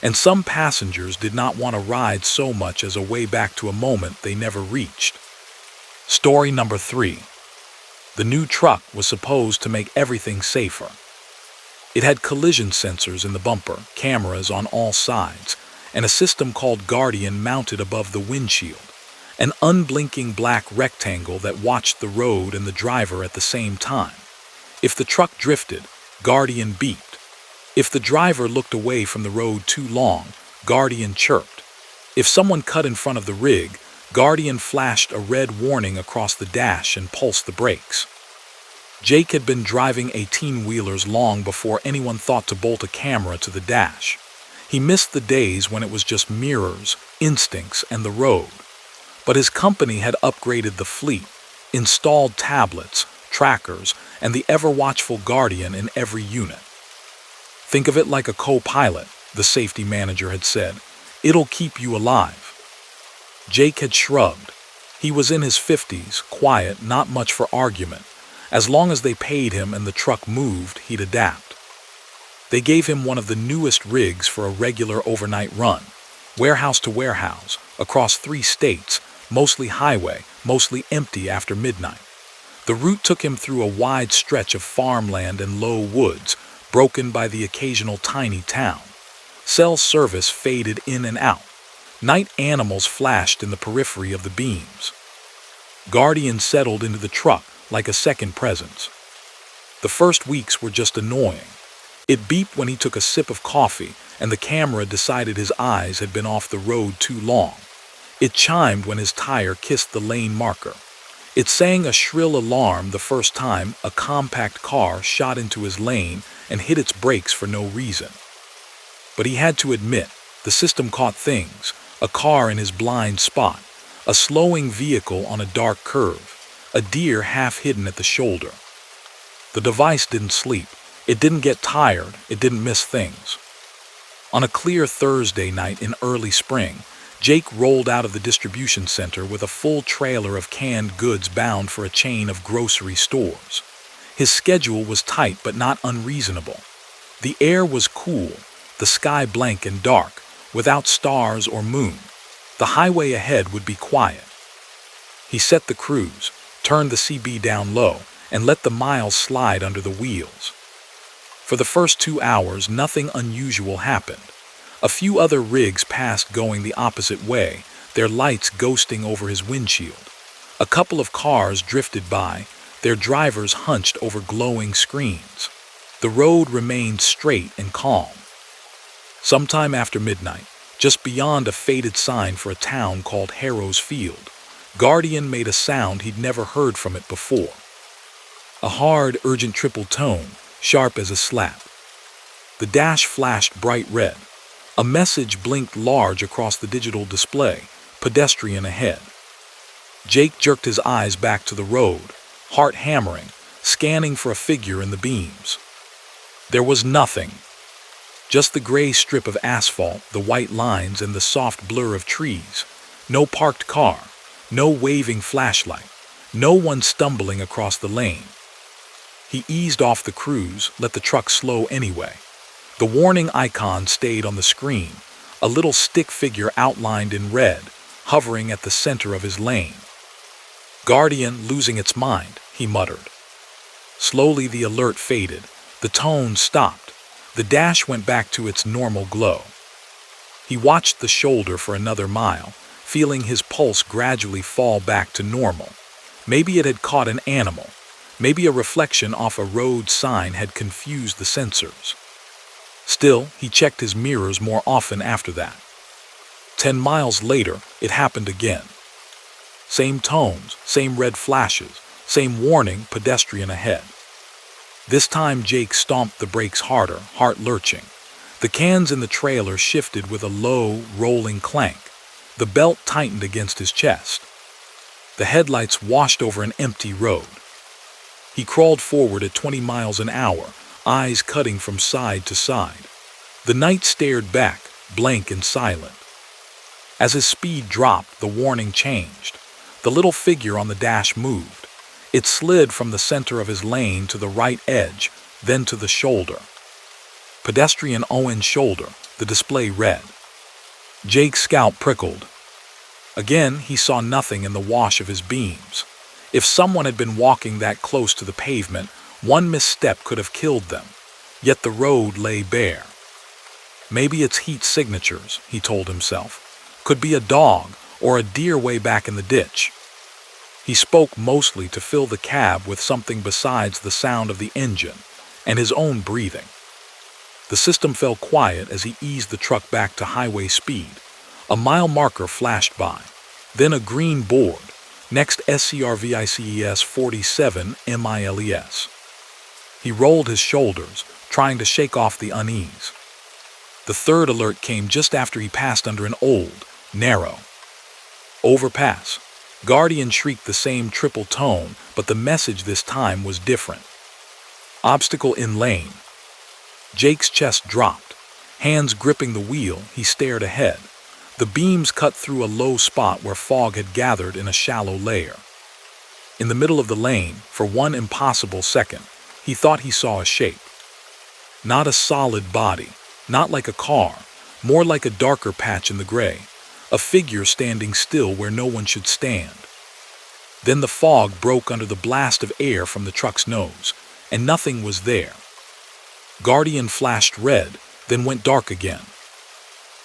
Speaker 2: And some passengers did not want to ride so much as a way back to a moment they never reached. Story number 3. The new truck was supposed to make everything safer. It had collision sensors in the bumper, cameras on all sides, and a system called Guardian mounted above the windshield, an unblinking black rectangle that watched the road and the driver at the same time. If the truck drifted, Guardian beeped. If the driver looked away from the road too long, Guardian chirped. If someone cut in front of the rig, Guardian flashed a red warning across the dash and pulsed the brakes. Jake had been driving 18-wheelers long before anyone thought to bolt a camera to the dash. He missed the days when it was just mirrors, instincts, and the road. But his company had upgraded the fleet, installed tablets, trackers, and the ever-watchful Guardian in every unit. "Think of it like a co-pilot," the safety manager had said. "It'll keep you alive." Jake had shrugged. He was in his 50s, quiet, not much for argument. As long as they paid him and the truck moved, he'd adapt. They gave him one of the newest rigs for a regular overnight run, warehouse to warehouse, across 3 states, mostly highway, mostly empty after midnight. The route took him through a wide stretch of farmland and low woods, broken by the occasional tiny town. Cell service faded in and out. Night animals flashed in the periphery of the beams. Guardian settled into the truck like a second presence. The first weeks were just annoying. It beeped when he took a sip of coffee and the camera decided his eyes had been off the road too long. It chimed when his tire kissed the lane marker. It sang a shrill alarm the first time a compact car shot into his lane and hit its brakes for no reason. But he had to admit, The system caught things: a car in his blind spot, a slowing vehicle on a dark curve, a deer half hidden at the shoulder. The device didn't sleep. It didn't get tired. It didn't miss things. On a clear Thursday night in early spring, Jake rolled out of the distribution center with a full trailer of canned goods bound for a chain of grocery stores. His schedule was tight but not unreasonable. The air was cool, the sky blank and dark, without stars or moon. The highway ahead would be quiet. He set the cruise, turned the CB down low, and let the miles slide under the wheels. For the first 2 hours, nothing unusual happened. A few other rigs passed going the opposite way, their lights ghosting over his windshield. A couple of cars drifted by, their drivers hunched over glowing screens. The road remained straight and calm. Sometime after midnight, just beyond a faded sign for a town called Harrow's Field, Guardian made a sound he'd never heard from it before. A hard, urgent triple tone, sharp as a slap. The dash flashed bright red. A message blinked large across the digital display: pedestrian ahead. Jake jerked his eyes back to the road, heart hammering, scanning for a figure in the beams. There was nothing. Just the gray strip of asphalt, the white lines, and the soft blur of trees. No parked car, no waving flashlight, no one stumbling across the lane. He eased off the cruise, let the truck slow anyway. The warning icon stayed on the screen, a little stick figure outlined in red, hovering at the center of his lane. Guardian losing its mind, he muttered. Slowly the alert faded, the tone stopped, the dash went back to its normal glow. He watched the shoulder for another mile, feeling his pulse gradually fall back to normal. Maybe it had caught an animal. Maybe a reflection off a road sign had confused the sensors. Still, he checked his mirrors more often after that. 10 miles later, it happened again. Same tones, same red flashes, same warning: pedestrian ahead. This time Jake stomped the brakes harder, heart lurching. The cans in the trailer shifted with a low, rolling clank. The belt tightened against his chest. The headlights washed over an empty road. He crawled forward at 20 miles an hour, eyes cutting from side to side. The night stared back, blank and silent. As his speed dropped, the warning changed. The little figure on the dash moved. It slid from the center of his lane to the right edge, then to the shoulder. Pedestrian Owen's shoulder, the display read. Jake's scalp prickled. Again, he saw nothing in the wash of his beams. If someone had been walking that close to the pavement, one misstep could have killed them. Yet the road lay bare. Maybe it's heat signatures, he told himself. Could be a dog or a deer way back in the ditch. He spoke mostly to fill the cab with something besides the sound of the engine and his own breathing. The system fell quiet as he eased the truck back to highway speed. A mile marker flashed by, then a green board. Next SCRVICES 47 miles. He rolled his shoulders, trying to shake off the unease. The third alert came just after he passed under an old, narrow overpass. Guardian shrieked the same triple tone, but the message this time was different. Obstacle in lane. Jake's chest dropped. Hands gripping the wheel, he stared ahead. The beams cut through a low spot where fog had gathered in a shallow layer. In the middle of the lane, for one impossible second, he thought he saw a shape. Not a solid body, not like a car, more like a darker patch in the gray, a figure standing still where no one should stand. Then the fog broke under the blast of air from the truck's nose, and nothing was there. Guardian flashed red, then went dark again.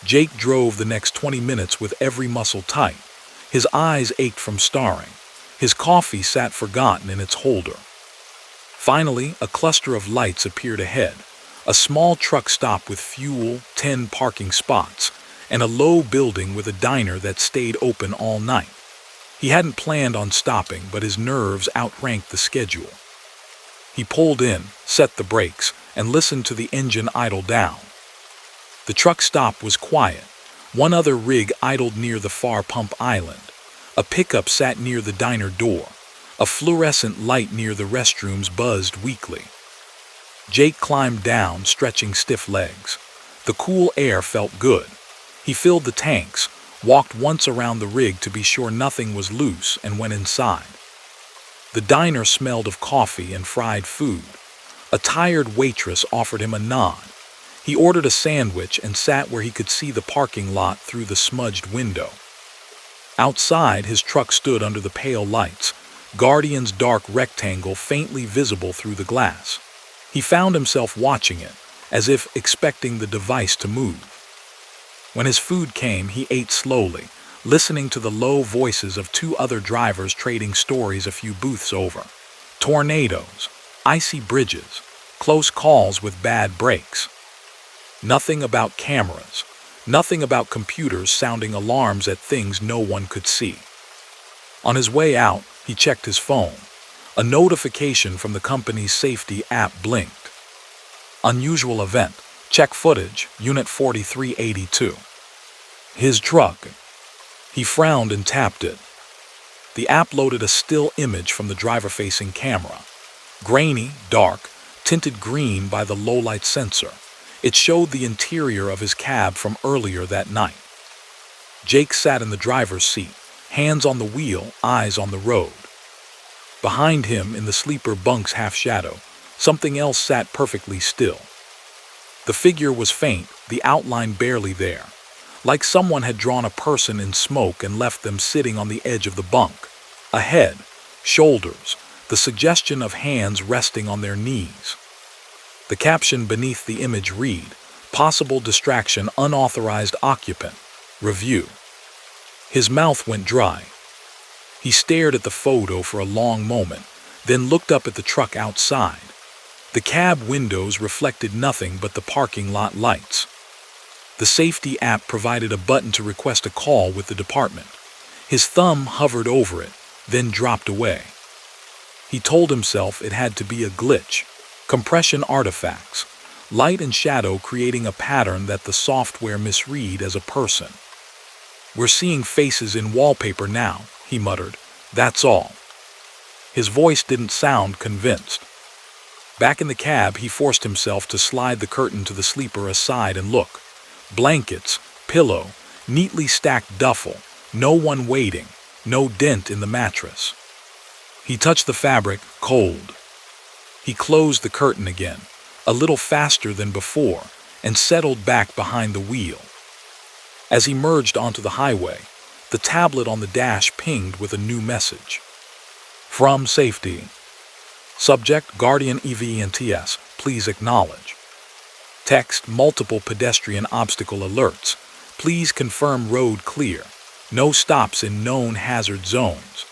Speaker 2: Jake drove the next 20 minutes with every muscle tight. His eyes ached from staring. His coffee sat forgotten in its holder. Finally, a cluster of lights appeared ahead. A small truck stop with fuel, 10 parking spots, and a low building with a diner that stayed open all night. He hadn't planned on stopping, but his nerves outranked the schedule. He pulled in, set the brakes, and listened to the engine idle down. The truck stop was quiet. One other rig idled near the far pump island. A pickup sat near the diner door. A fluorescent light near the restrooms buzzed weakly. Jake climbed down, stretching stiff legs. The cool air felt good. He filled the tanks, walked once around the rig to be sure nothing was loose, and went inside. The diner smelled of coffee and fried food. A tired waitress offered him a nod. He ordered a sandwich and sat where he could see the parking lot through the smudged window. Outside, his truck stood under the pale lights, Guardian's dark rectangle faintly visible through the glass. He found himself watching it, as if expecting the device to move. When his food came, he ate slowly, listening to the low voices of two other drivers trading stories a few booths over. Tornadoes, icy bridges, close calls with bad brakes. Nothing about cameras, nothing about computers sounding alarms at things no one could see. On his way out, he checked his phone. A notification from the company's safety app blinked. Unusual event. Check footage, Unit 4382. His truck. He frowned and tapped it. The app loaded a still image from the driver-facing camera. Grainy, dark, tinted green by the low-light sensor. It showed the interior of his cab from earlier that night. Jake sat in the driver's seat, hands on the wheel, eyes on the road. Behind him, in the sleeper bunk's half-shadow, something else sat perfectly still. The figure was faint, the outline barely there, like someone had drawn a person in smoke and left them sitting on the edge of the bunk. A head, shoulders, the suggestion of hands resting on their knees. The caption beneath the image read, "Possible distraction, unauthorized occupant. Review." His mouth went dry. He stared at the photo for a long moment, then looked up at the truck outside. The cab windows reflected nothing but the parking lot lights. The safety app provided a button to request a call with the department. His thumb hovered over it, then dropped away. He told himself it had to be a glitch. Compression artifacts, light and shadow creating a pattern that the software misread as a person. "We're seeing faces in wallpaper now," he muttered. "That's all." His voice didn't sound convinced. Back in the cab, he forced himself to slide the curtain to the sleeper aside and look. Blankets, pillow, neatly stacked duffel, no one waiting, no dent in the mattress. He touched the fabric, cold. He closed the curtain again, a little faster than before, and settled back behind the wheel. As he merged onto the highway, the tablet on the dash pinged with a new message. From safety. Subject, Guardian EVENTS, please acknowledge. Text, multiple pedestrian obstacle alerts. Please confirm road clear. No stops in known hazard zones.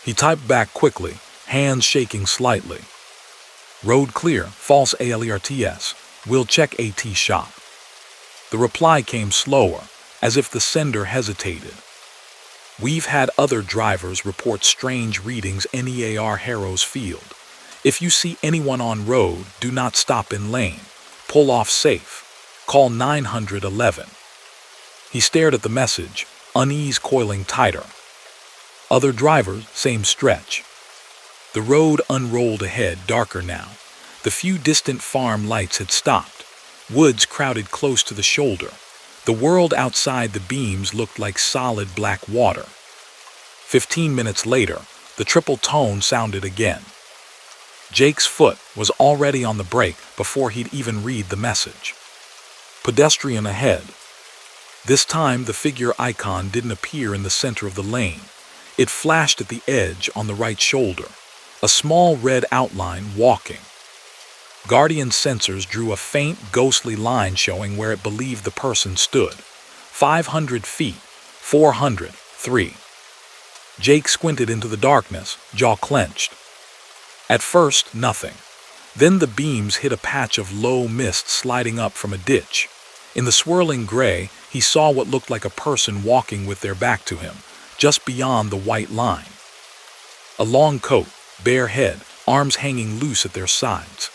Speaker 2: He typed back quickly, hands shaking slightly. Road clear, false alerts. We'll check AT shop. The reply came slower, as if the sender hesitated. We've had other drivers report strange readings NEAR Harrow's Field. If you see anyone on road, do not stop in lane. Pull off safe. Call 911. He stared at the message, unease coiling tighter. Other drivers, same stretch. The road unrolled ahead, darker now. The few distant farm lights had stopped. Woods crowded close to the shoulder. The world outside the beams looked like solid black water. 15 minutes later, the triple tone sounded again. Jake's foot was already on the brake before he'd even read the message. Pedestrian ahead. This time, the figure icon didn't appear in the center of the lane. It flashed at the edge on the right shoulder. A small red outline walking. Guardian sensors drew a faint, ghostly line showing where it believed the person stood. 500 feet, 400, 3. Jake squinted into the darkness, jaw clenched. At first, nothing. Then the beams hit a patch of low mist sliding up from a ditch. In the swirling gray, he saw what looked like a person walking with their back to him, just beyond the white line. A long coat, bare head, arms hanging loose at their sides.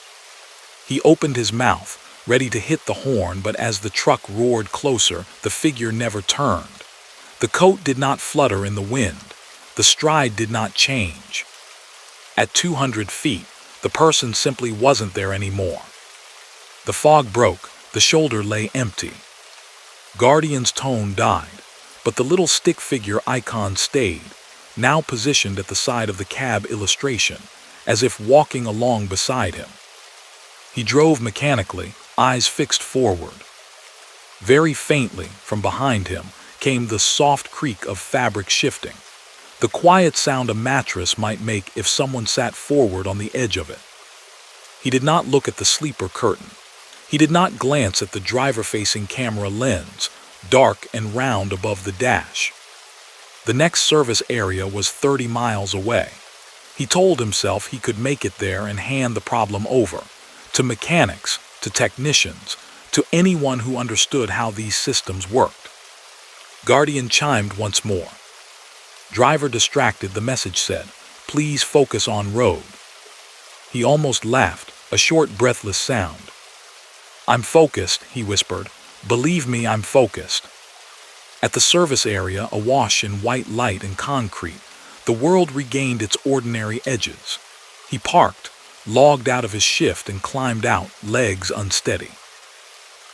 Speaker 2: He opened his mouth, ready to hit the horn, but as the truck roared closer, the figure never turned. The coat did not flutter in the wind. The stride did not change. At 200 feet, the person simply wasn't there anymore. The fog broke. The shoulder lay empty. Guardian's tone died, but the little stick figure icon stayed, now positioned at the side of the cab illustration, as if walking along beside him. He drove mechanically, eyes fixed forward. Very faintly, from behind him, came the soft creak of fabric shifting, the quiet sound a mattress might make if someone sat forward on the edge of it. He did not look at the sleeper curtain. He did not glance at the driver-facing camera lens, dark and round above the dash. The next service area was 30 miles away. He told himself he could make it there and hand the problem over, to mechanics, to technicians, to anyone who understood how these systems worked. Guardian chimed once more. Driver distracted, the message said, "Please focus on road." He almost laughed, a short breathless sound. "I'm focused," he whispered. "Believe me, I'm focused." At the service area, awash in white light and concrete, the world regained its ordinary edges. He parked, logged out of his shift, and climbed out, legs unsteady.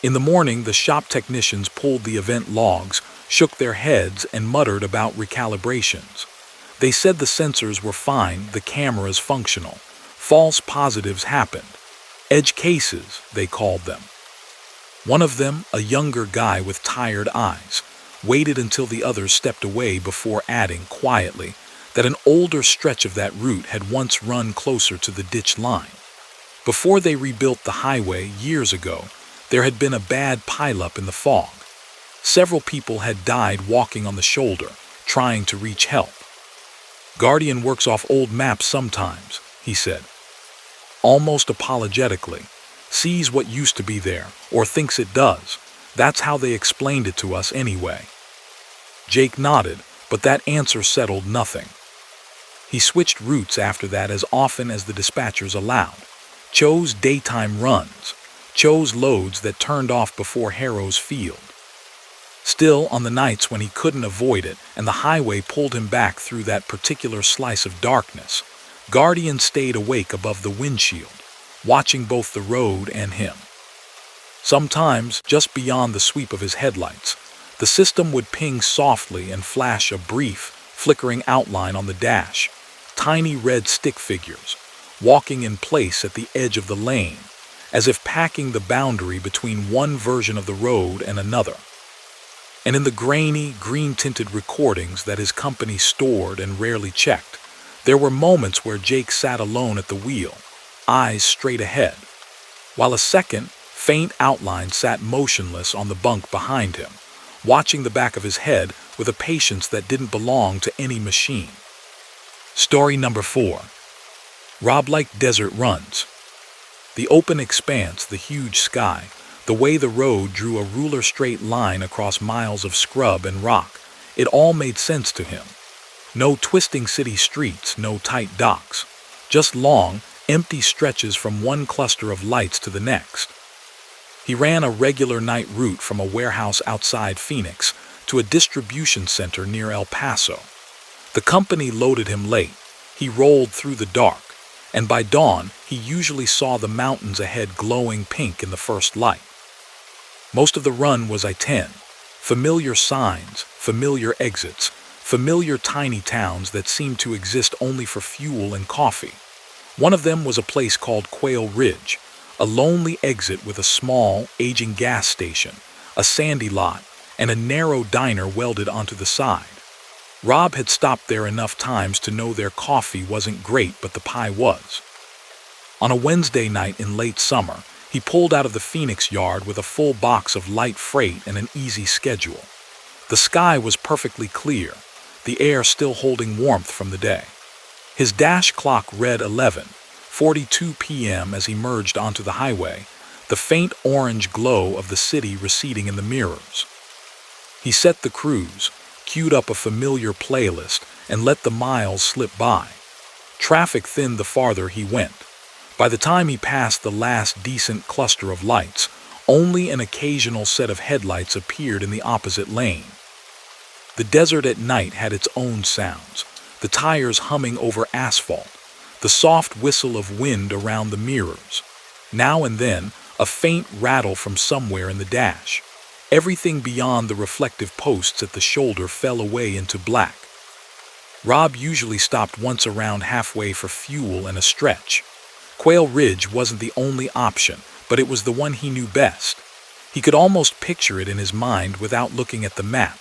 Speaker 2: In the morning, the shop technicians pulled the event logs, shook their heads, and muttered about recalibrations. They said the sensors were fine, the cameras functional. False positives happened. Edge cases, they called them. One of them, a younger guy with tired eyes, waited until the others stepped away before adding quietly that an older stretch of that route had once run closer to the ditch line. Before they rebuilt the highway years ago, there had been a bad pileup in the fog. Several people had died walking on the shoulder, trying to reach help. "Guardian works off old maps sometimes," he said, almost apologetically. "Sees what used to be there, or thinks it does. That's how they explained it to us anyway." Jake nodded, but that answer settled nothing. He switched routes after that as often as the dispatchers allowed, chose daytime runs, chose loads that turned off before Harrow's Field. Still, on the nights when he couldn't avoid it and the highway pulled him back through that particular slice of darkness, Guardian stayed awake above the windshield, watching both the road and him. Sometimes, just beyond the sweep of his headlights, the system would ping softly and flash a brief, flickering outline on the dash, tiny red stick figures, walking in place at the edge of the lane, as if packing the boundary between one version of the road and another. And in the grainy, green-tinted recordings that his company stored and rarely checked, there were moments where Jake sat alone at the wheel, eyes straight ahead, while a second, faint outline sat motionless on the bunk behind him, watching the back of his head with a patience that didn't belong to any machine. Story number 4. Rob-like desert runs. The open expanse, the huge sky, the way the road drew a ruler straight line across miles of scrub and rock, it all made sense to him. No twisting city streets, no tight docks, just long, empty stretches from one cluster of lights to the next. He ran a regular night route from a warehouse outside Phoenix to a distribution center near El Paso. The company loaded him late. He rolled through the dark, and by dawn he usually saw the mountains ahead glowing pink in the first light. Most of the run was I-10, familiar signs, familiar exits, familiar tiny towns that seemed to exist only for fuel and coffee. One of them was a place called Quail Ridge, a lonely exit with a small, aging gas station, a sandy lot, and a narrow diner welded onto the side. Rob had stopped there enough times to know their coffee wasn't great, but the pie was. On a Wednesday night in late summer, he pulled out of the Phoenix yard with a full box of light freight and an easy schedule. The sky was perfectly clear, the air still holding warmth from the day. His dash clock read 11:42 p.m. as he merged onto the highway, the faint orange glow of the city receding in the mirrors. He set the cruise, queued up a familiar playlist, and let the miles slip by. Traffic thinned the farther he went. By the time he passed the last decent cluster of lights, Only an occasional set of headlights appeared in the opposite lane. The desert at night had its own sounds, the tires humming over asphalt, the soft whistle of wind around the mirrors. Now and then, a faint rattle from somewhere in the dash. Everything beyond the reflective posts at the shoulder fell away into black. Rob usually stopped once around halfway for fuel and a stretch. Quail Ridge wasn't the only option, but it was the one he knew best. He could almost picture it in his mind without looking at the map.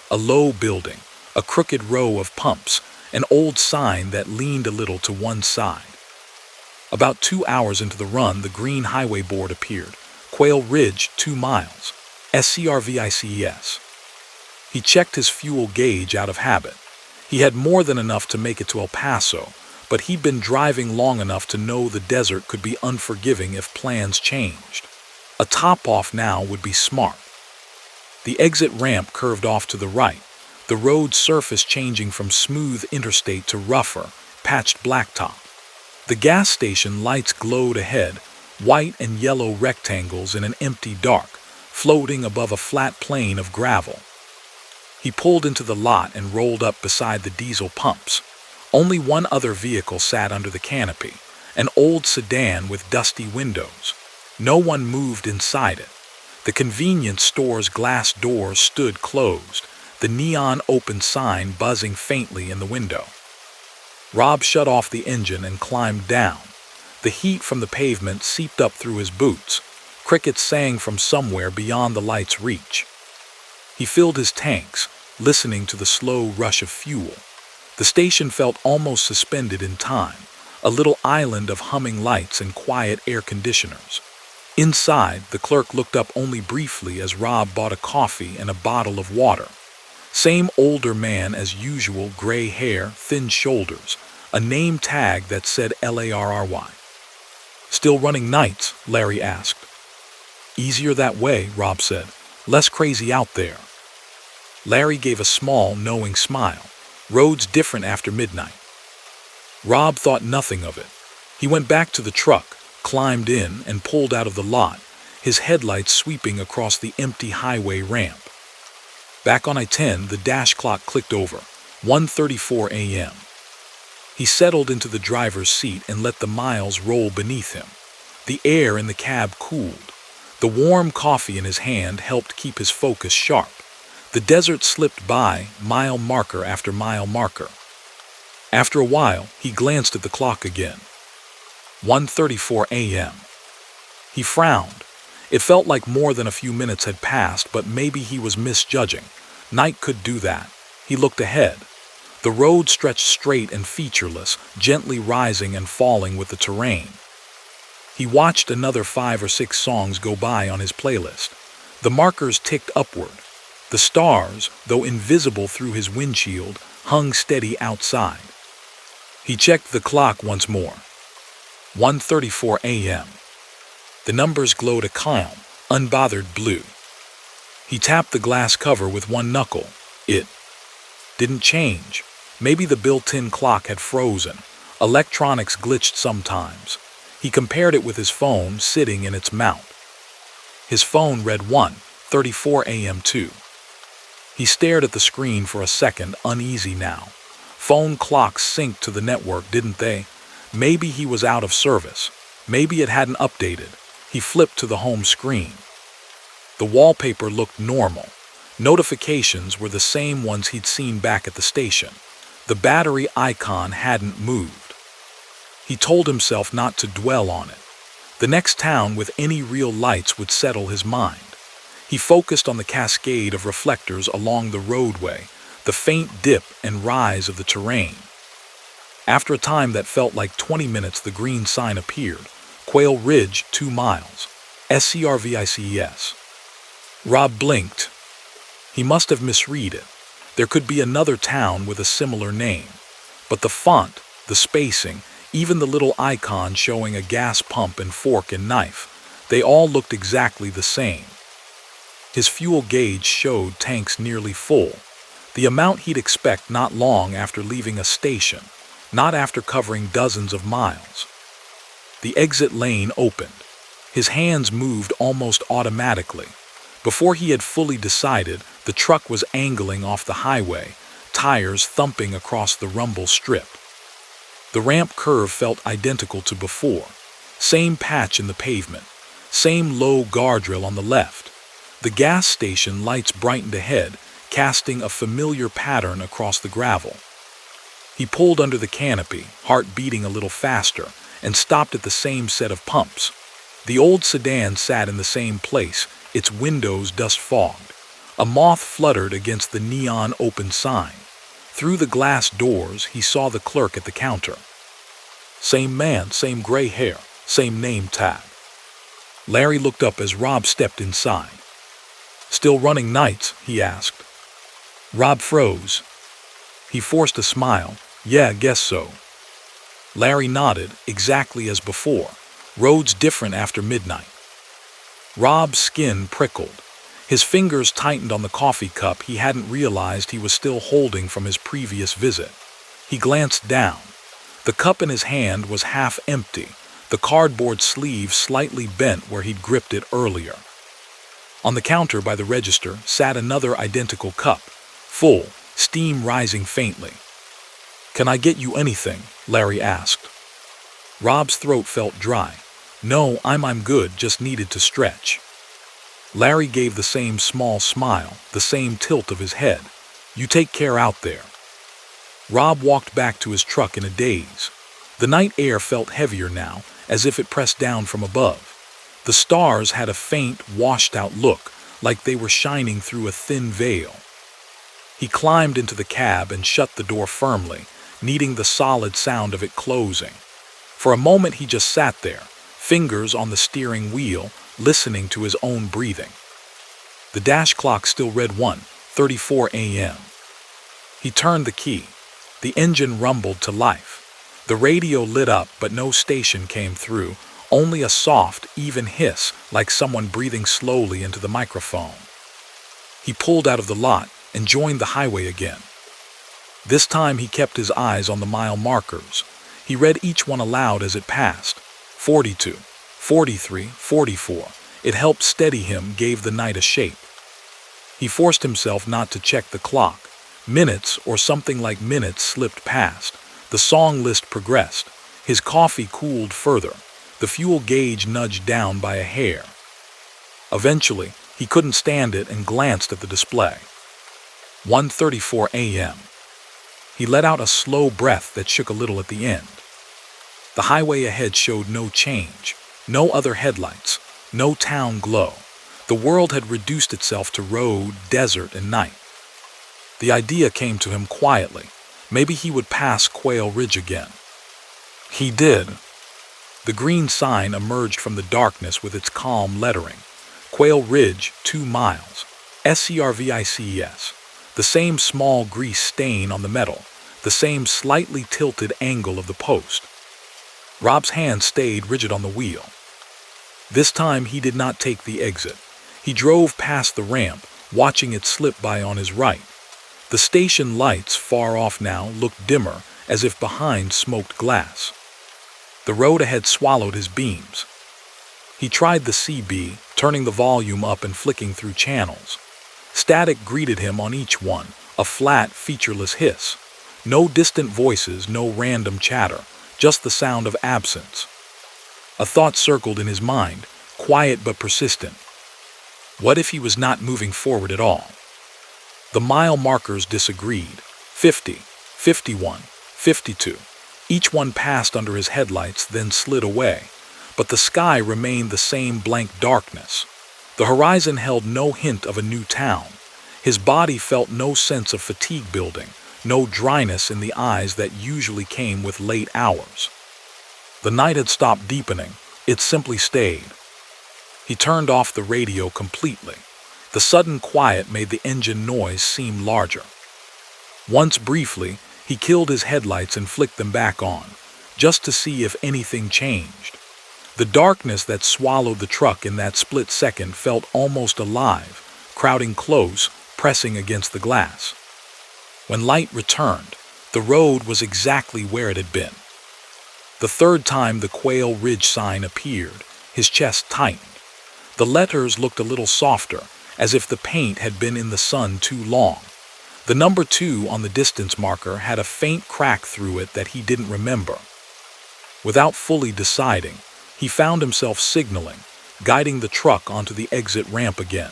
Speaker 2: A low building, a crooked row of pumps, an old sign that leaned a little to one side. About 2 hours into the run, the green highway board appeared. Quail Ridge, 2 miles. SCRVICES. He checked his fuel gauge out of habit. He had more than enough to make it to El Paso, but he'd been driving long enough to know the desert could be unforgiving if plans changed. A top-off now would be smart. The exit ramp curved off to the right, the road surface changing from smooth interstate to rougher, patched blacktop. The gas station lights glowed ahead, white and yellow rectangles in an empty dark, floating above a flat plain of gravel. He pulled into the lot and rolled up beside the diesel pumps. Only one other vehicle sat under the canopy, an old sedan with dusty windows. No one moved inside it. The convenience store's glass doors stood closed, the neon open sign buzzing faintly in the window. Rob shut off the engine and climbed down. The heat from the pavement seeped up through his boots. Crickets sang from somewhere beyond the light's reach. He filled his tanks, listening to the slow rush of fuel. The station felt almost suspended in time, a little island of humming lights and quiet air conditioners. Inside, the clerk looked up only briefly as Rob bought a coffee and a bottle of water. Same older man as usual, gray hair, thin shoulders, a name tag that said LARRY. "Still running nights?" Larry asked. "Easier that way," Rob said. "Less crazy out there." Larry gave a small, knowing smile. Roads different after midnight. Rob thought nothing of it. He went back to the truck, climbed in, and pulled out of the lot, his headlights sweeping across the empty highway ramp. Back on I-10, the dash clock clicked over, 1:34 a.m. He settled into the driver's seat and let the miles roll beneath him. The air in the cab cooled. The warm coffee in his hand helped keep his focus sharp. The desert slipped by, mile marker after mile marker. After a while, he glanced at the clock again. 1:34 a.m. He frowned. It felt like more than a few minutes had passed, but maybe he was misjudging. Night could do that. He looked ahead. The road stretched straight and featureless, gently rising and falling with the terrain. He watched another 5 or 6 songs go by on his playlist. The markers ticked upward. The stars, though invisible through his windshield, hung steady outside. He checked the clock once more. 1:34 a.m. The numbers glowed a calm, unbothered blue. He tapped the glass cover with one knuckle. It didn't change. Maybe the built-in clock had frozen. Electronics glitched sometimes. He compared it with his phone sitting in its mount. His phone read 1:34 a.m. too. He stared at the screen for a second, uneasy now. Phone clocks synced to the network, didn't they? Maybe he was out of service. Maybe it hadn't updated. He flipped to the home screen. The wallpaper looked normal. Notifications were the same ones he'd seen back at the station. The battery icon hadn't moved. He told himself not to dwell on it. The next town with any real lights would settle his mind. He focused on the cascade of reflectors along the roadway, the faint dip and rise of the terrain. After a time that felt like 20 minutes, the green sign appeared. Quail Ridge, 2 miles. SCRVICES. Rob blinked. He must have misread it. There could be another town with a similar name. But the font, the spacing, even the little icon showing a gas pump and fork and knife, they all looked exactly the same. His fuel gauge showed tanks nearly full, the amount he'd expect not long after leaving a station, not after covering dozens of miles. The exit lane opened. His hands moved almost automatically. Before he had fully decided, the truck was angling off the highway, tires thumping across the rumble strip. The ramp curve felt identical to before. Same patch in the pavement, same low guardrail on the left. The gas station lights brightened ahead, casting a familiar pattern across the gravel. He pulled under the canopy, heart beating a little faster, and stopped at the same set of pumps. The old sedan sat in the same place, its windows dust-fogged. A moth fluttered against the neon open sign. Through the glass doors, he saw the clerk at the counter. Same man, same gray hair, same name tag. Larry looked up as Rob stepped inside. "Still running nights?" he asked. Rob froze. He forced a smile. "Yeah, guess so." Larry nodded, exactly as before. Roads different after midnight. Rob's skin prickled. His fingers tightened on the coffee cup he hadn't realized he was still holding from his previous visit. He glanced down. The cup in his hand was half empty, the cardboard sleeve slightly bent where he'd gripped it earlier. On the counter by the register sat another identical cup, full, steam rising faintly. "Can I get you anything?" Larry asked. Rob's throat felt dry. "No, I'm good, just needed to stretch." Larry gave the same small smile, the same tilt of his head. "You take care out there." Rob walked back to his truck in a daze. The night air felt heavier now, as if it pressed down from above. The stars had a faint, washed-out look, like they were shining through a thin veil. He climbed into the cab and shut the door firmly, needing the solid sound of it closing. For a moment he just sat there, fingers on the steering wheel, listening to his own breathing. The dash clock still read 1:34 a.m. He turned the key. The engine rumbled to life. The radio lit up, but no station came through, only a soft, even hiss, like someone breathing slowly into the microphone. He pulled out of the lot and joined the highway again. This time he kept his eyes on the mile markers. He read each one aloud as it passed. 42, 43, 44. It helped steady him, gave the night a shape. He forced himself not to check the clock. Minutes, or something like minutes, slipped past. The song list progressed. His coffee cooled further. The fuel gauge nudged down by a hair. Eventually, he couldn't stand it and glanced at the display. 1:34 a.m. He let out a slow breath that shook a little at the end. The highway ahead showed no change, no other headlights, no town glow. The world had reduced itself to road, desert, and night. The idea came to him quietly. Maybe he would pass Quail Ridge again. He did. The green sign emerged from the darkness with its calm lettering. Quail Ridge, 2 miles. SERVICES. The same small grease stain on the metal, the same slightly tilted angle of the post. Rob's hand stayed rigid on the wheel. This time he did not take the exit. He drove past the ramp, watching it slip by on his right. The station lights, far off now, looked dimmer, as if behind smoked glass. The road ahead swallowed his beams. He tried the CB, turning the volume up and flicking through channels. Static greeted him on each one, a flat, featureless hiss. No distant voices, no random chatter, just the sound of absence. A thought circled in his mind, quiet but persistent. What if he was not moving forward at all? The mile markers disagreed. 50, 51, 52. Each one passed under his headlights, then slid away. But the sky remained the same blank darkness. The horizon held no hint of a new town. His body felt no sense of fatigue building, no dryness in the eyes that usually came with late hours. The night had stopped deepening. It simply stayed. He turned off the radio completely. The sudden quiet made the engine noise seem larger. Once briefly, he killed his headlights and flicked them back on, just to see if anything changed. The darkness that swallowed the truck in that split second felt almost alive, crowding close, pressing against the glass. When light returned, the road was exactly where it had been. The third time the Quail Ridge sign appeared, His chest tightened. The letters looked a little softer, as if the paint had been in the sun too long. The number 2 on the distance marker had a faint crack through it that he didn't remember. Without fully deciding, he found himself signaling, guiding the truck onto the exit ramp again.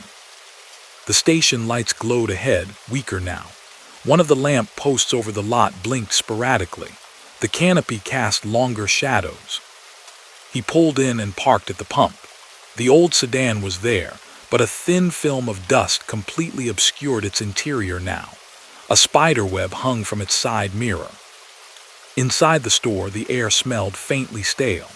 Speaker 2: The station lights glowed ahead, weaker now. One of the lamp posts over the lot blinked sporadically. The canopy cast longer shadows. He pulled in and parked at the pump. The old sedan was there, but a thin film of dust completely obscured its interior now. A spider web hung from its side mirror. Inside the store, the air smelled faintly stale.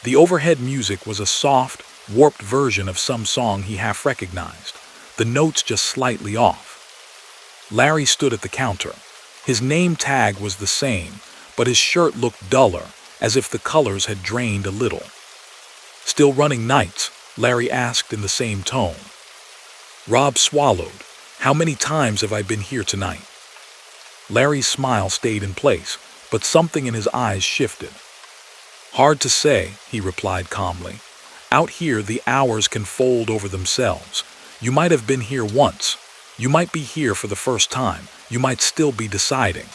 Speaker 2: The overhead music was a soft, warped version of some song he half recognized, the notes just slightly off. Larry stood at the counter. His name tag was the same, but his shirt looked duller, as if the colors had drained a little. "Still running nights?" Larry asked in the same tone. Rob swallowed. "How many times have I been here tonight?" Larry's smile stayed in place, but something in his eyes shifted. "Hard to say," he replied calmly. "Out here, the hours can fold over themselves. You might have been here once. You might be here for the first time. You might still be deciding."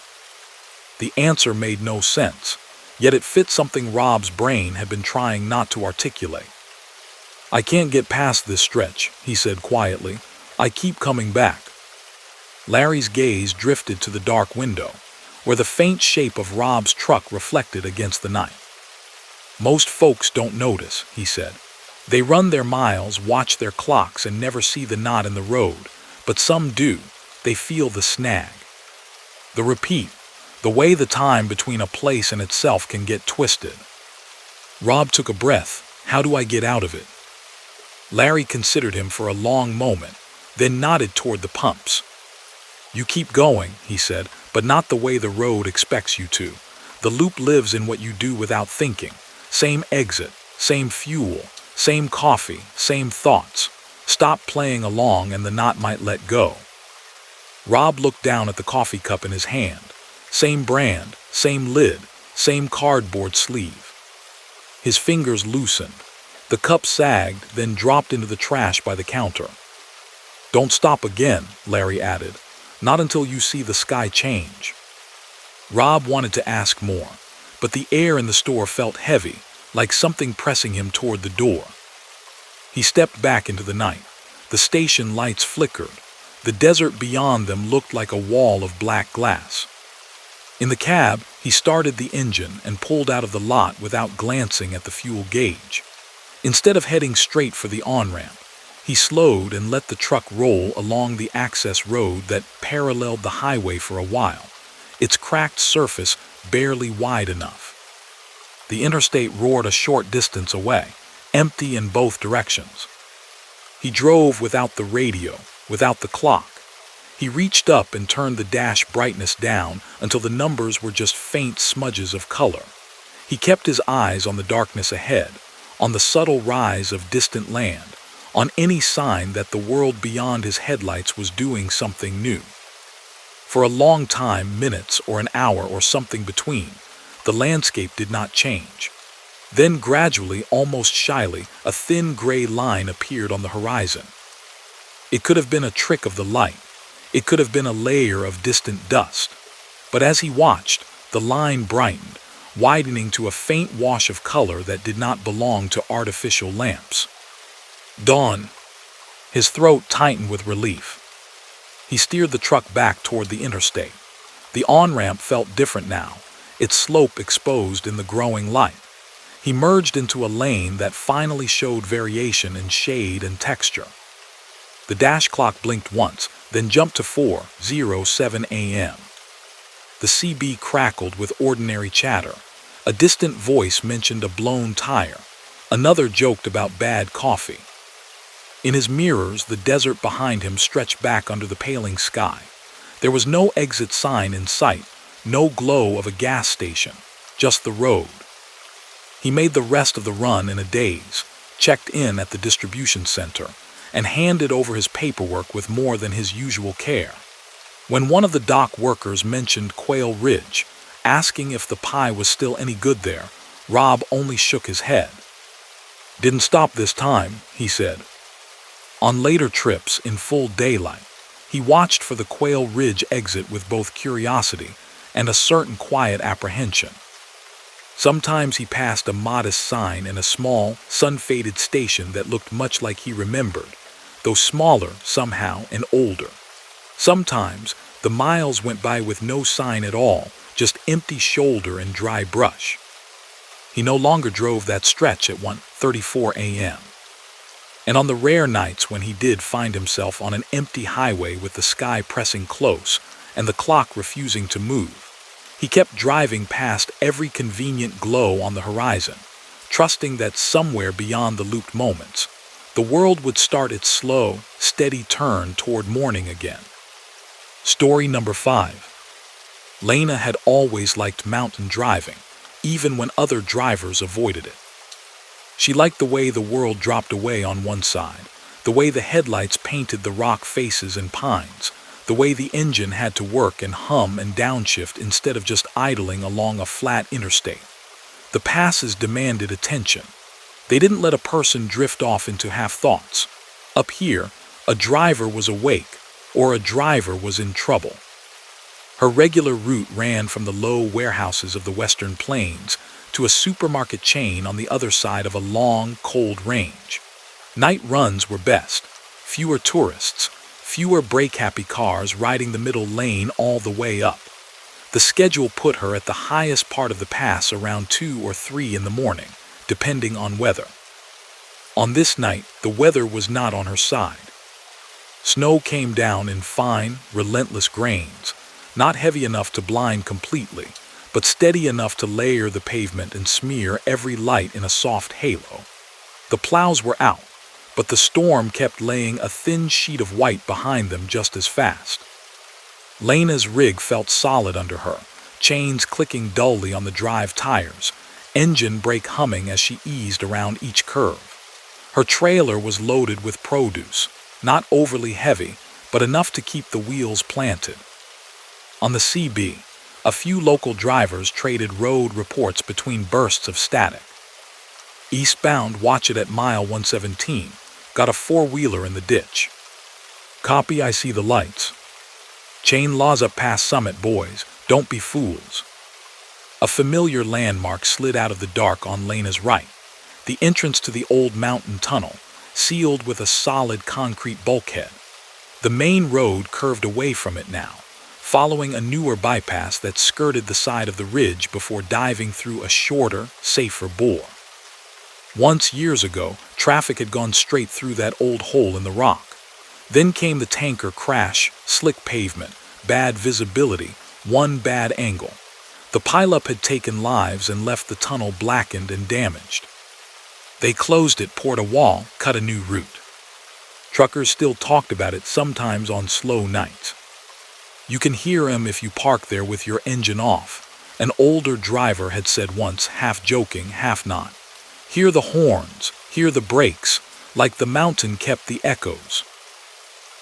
Speaker 2: The answer made no sense, yet it fit something Rob's brain had been trying not to articulate. "I can't get past this stretch," he said quietly. "I keep coming back." Larry's gaze drifted to the dark window, where the faint shape of Rob's truck reflected against the night. "Most folks don't notice," he said. "They run their miles, watch their clocks, and never see the knot in the road. But some do. They feel the snag. The repeat, the way the time between a place and itself can get twisted." Rob took a breath. "How do I get out of it?" Larry considered him for a long moment, then nodded toward the pumps. "You keep going," he said, "but not the way the road expects you to. The loop lives in what you do without thinking. Same exit, same fuel, same coffee, same thoughts. Stop playing along and the knot might let go." Rob looked down at the coffee cup in his hand. Same brand, same lid, same cardboard sleeve. His fingers loosened. The cup sagged, then dropped into the trash by the counter. "Don't stop again," Larry added. "Not until you see the sky change." Rob wanted to ask more, but the air in the store felt heavy, like something pressing him toward the door. He stepped back into the night. The station lights flickered. The desert beyond them looked like a wall of black glass. In the cab, he started the engine and pulled out of the lot without glancing at the fuel gauge. Instead of heading straight for the on-ramp, he slowed and let the truck roll along the access road that paralleled the highway for a while, its cracked surface barely wide enough. The interstate roared a short distance away, empty in both directions. He drove without the radio, without the clock. He reached up and turned the dash brightness down until the numbers were just faint smudges of color. He kept his eyes on the darkness ahead, on the subtle rise of distant land, on any sign that the world beyond his headlights was doing something new. For a long time, minutes or an hour or something between, the landscape did not change. Then gradually, almost shyly, a thin gray line appeared on the horizon. It could have been a trick of the light. It could have been a layer of distant dust. But as he watched, the line brightened, widening to a faint wash of color that did not belong to artificial lamps. Dawn. His throat tightened with relief. He steered the truck back toward the interstate. The on-ramp felt different now, its slope exposed in the growing light. He merged into a lane that finally showed variation in shade and texture. The dash clock blinked once, then jumped to 4:07 a.m. The CB crackled with ordinary chatter. A distant voice mentioned a blown tire. Another joked about bad coffee. In his mirrors, the desert behind him stretched back under the paling sky. There was no exit sign in sight, no glow of a gas station, just the road. He made the rest of the run in a daze, checked in at the distribution center, and handed over his paperwork with more than his usual care. When one of the dock workers mentioned Quail Ridge, asking if the pie was still any good there, Rob only shook his head. Didn't stop this time, he said. On later trips in full daylight, he watched for the Quail Ridge exit with both curiosity and a certain quiet apprehension. Sometimes he passed a modest sign in a small, sun-faded station that looked much like he remembered, though smaller somehow and older. Sometimes the miles went by with no sign at all, just empty shoulder and dry brush. He no longer drove that stretch at 1:34 a.m. And on the rare nights when he did find himself on an empty highway with the sky pressing close and the clock refusing to move, he kept driving past every convenient glow on the horizon, trusting that somewhere beyond the looped moments, the world would start its slow, steady turn toward morning again. Story number 5. Lena had always liked mountain driving, even when other drivers avoided it. She liked the way the world dropped away on one side, the way the headlights painted the rock faces and pines, the way the engine had to work and hum and downshift instead of just idling along a flat interstate. The passes demanded attention. They didn't let a person drift off into half-thoughts. Up here, a driver was awake, or a driver was in trouble. Her regular route ran from the low warehouses of the Western Plains to a supermarket chain on the other side of a long, cold range. Night runs were best. Fewer tourists, fewer brake-happy cars riding the middle lane all the way up. The schedule put her at the highest part of the pass around 2 or 3 in the morning, depending on weather. On this night, the weather was not on her side. Snow came down in fine, relentless grains, not heavy enough to blind completely, but steady enough to layer the pavement and smear every light in a soft halo. The plows were out, but the storm kept laying a thin sheet of white behind them just as fast. Lena's rig felt solid under her, chains clicking dully on the drive tires, engine brake humming as she eased around each curve. Her trailer was loaded with produce, not overly heavy, but enough to keep the wheels planted. On the CB, a few local drivers traded road reports between bursts of static. Eastbound, watch it at mile 117, got a four-wheeler in the ditch. Copy, I see the lights. Chain laws up past Summit, boys, don't be fools. A familiar landmark slid out of the dark on Lena's right, the entrance to the old mountain tunnel, sealed with a solid concrete bulkhead. The main road curved away from it now, following a newer bypass that skirted the side of the ridge before diving through a shorter, safer bore. Once, years ago, traffic had gone straight through that old hole in the rock. Then came the tanker crash, slick pavement, bad visibility, one bad angle. The pileup had taken lives and left the tunnel blackened and damaged. They closed it, poured a wall, cut a new route. Truckers still talked about it, sometimes on slow nights. You can hear 'em if you park there with your engine off, an older driver had said once, half joking, half not. Hear the horns, hear the brakes, like the mountain kept the echoes.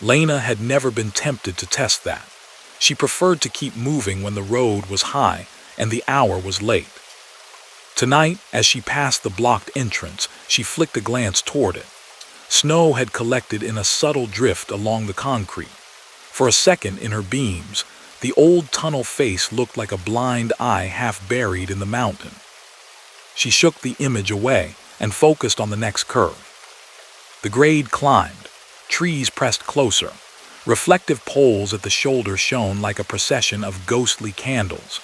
Speaker 2: Lena had never been tempted to test that. She preferred to keep moving when the road was high and the hour was late. Tonight, as she passed the blocked entrance, she flicked a glance toward it. Snow had collected in a subtle drift along the concrete. For a second, in her beams, the old tunnel face looked like a blind eye half buried in the mountain. She shook the image away and focused on the next curve. The grade climbed. Trees pressed closer. Reflective poles at the shoulder shone like a procession of ghostly candles.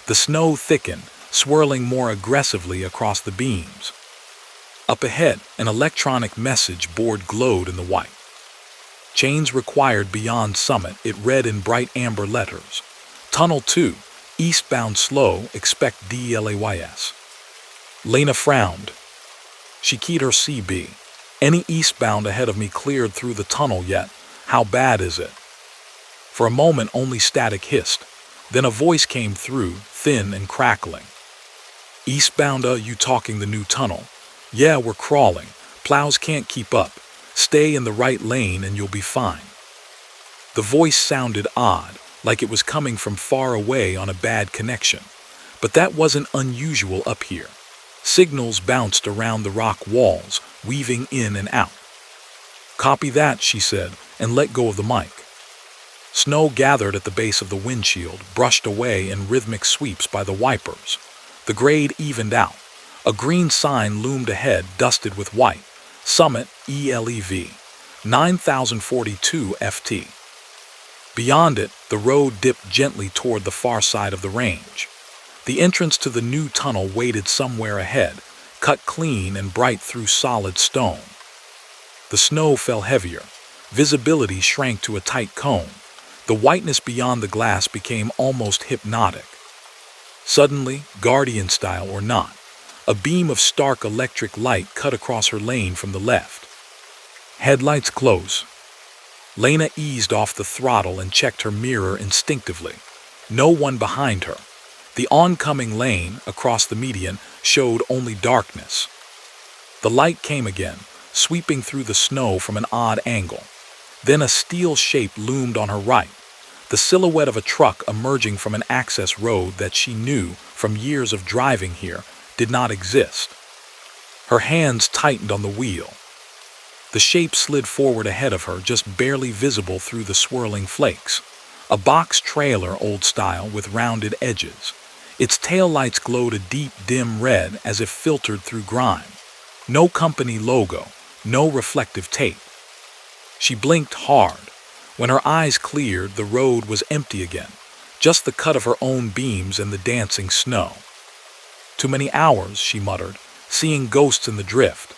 Speaker 2: The snow thickened, swirling more aggressively across the beams. Up ahead, an electronic message board glowed in the white. Chains required beyond Summit, it read in bright amber letters. Tunnel 2, eastbound slow, expect delays. Lena frowned. She keyed her CB. Any eastbound ahead of me cleared through the tunnel yet? How bad is it? For a moment only static hissed. Then a voice came through, thin and crackling. Eastbound, you talking the new tunnel? Yeah, we're crawling. Plows can't keep up. Stay in the right lane and you'll be fine. The voice sounded odd, like it was coming from far away on a bad connection. But that wasn't unusual up here. Signals bounced around the rock walls, weaving in and out. "Copy that," she said, and let go of the mic. Snow gathered at the base of the windshield, brushed away in rhythmic sweeps by the wipers. The grade evened out. A green sign loomed ahead, dusted with white. Summit ELEV, 9042 FT. Beyond it, the road dipped gently toward the far side of the range. The entrance to the new tunnel waited somewhere ahead, cut clean and bright through solid stone. The snow fell heavier. Visibility shrank to a tight cone. The whiteness beyond the glass became almost hypnotic. Suddenly, Guardian style or not, a beam of stark electric light cut across her lane from the left. Headlights close. Lena eased off the throttle and checked her mirror instinctively. No one behind her. The oncoming lane, across the median, showed only darkness. The light came again, sweeping through the snow from an odd angle. Then a steel shape loomed on her right, the silhouette of a truck emerging from an access road that she knew, from years of driving here, did not exist. Her hands tightened on the wheel. The shape slid forward ahead of her, just barely visible through the swirling flakes. A box trailer, old style, with rounded edges. Its taillights glowed a deep, dim red as if filtered through grime. No company logo, no reflective tape. She blinked hard. When her eyes cleared, the road was empty again, just the cut of her own beams and the dancing snow. "Too many hours," she muttered, seeing ghosts in the drift.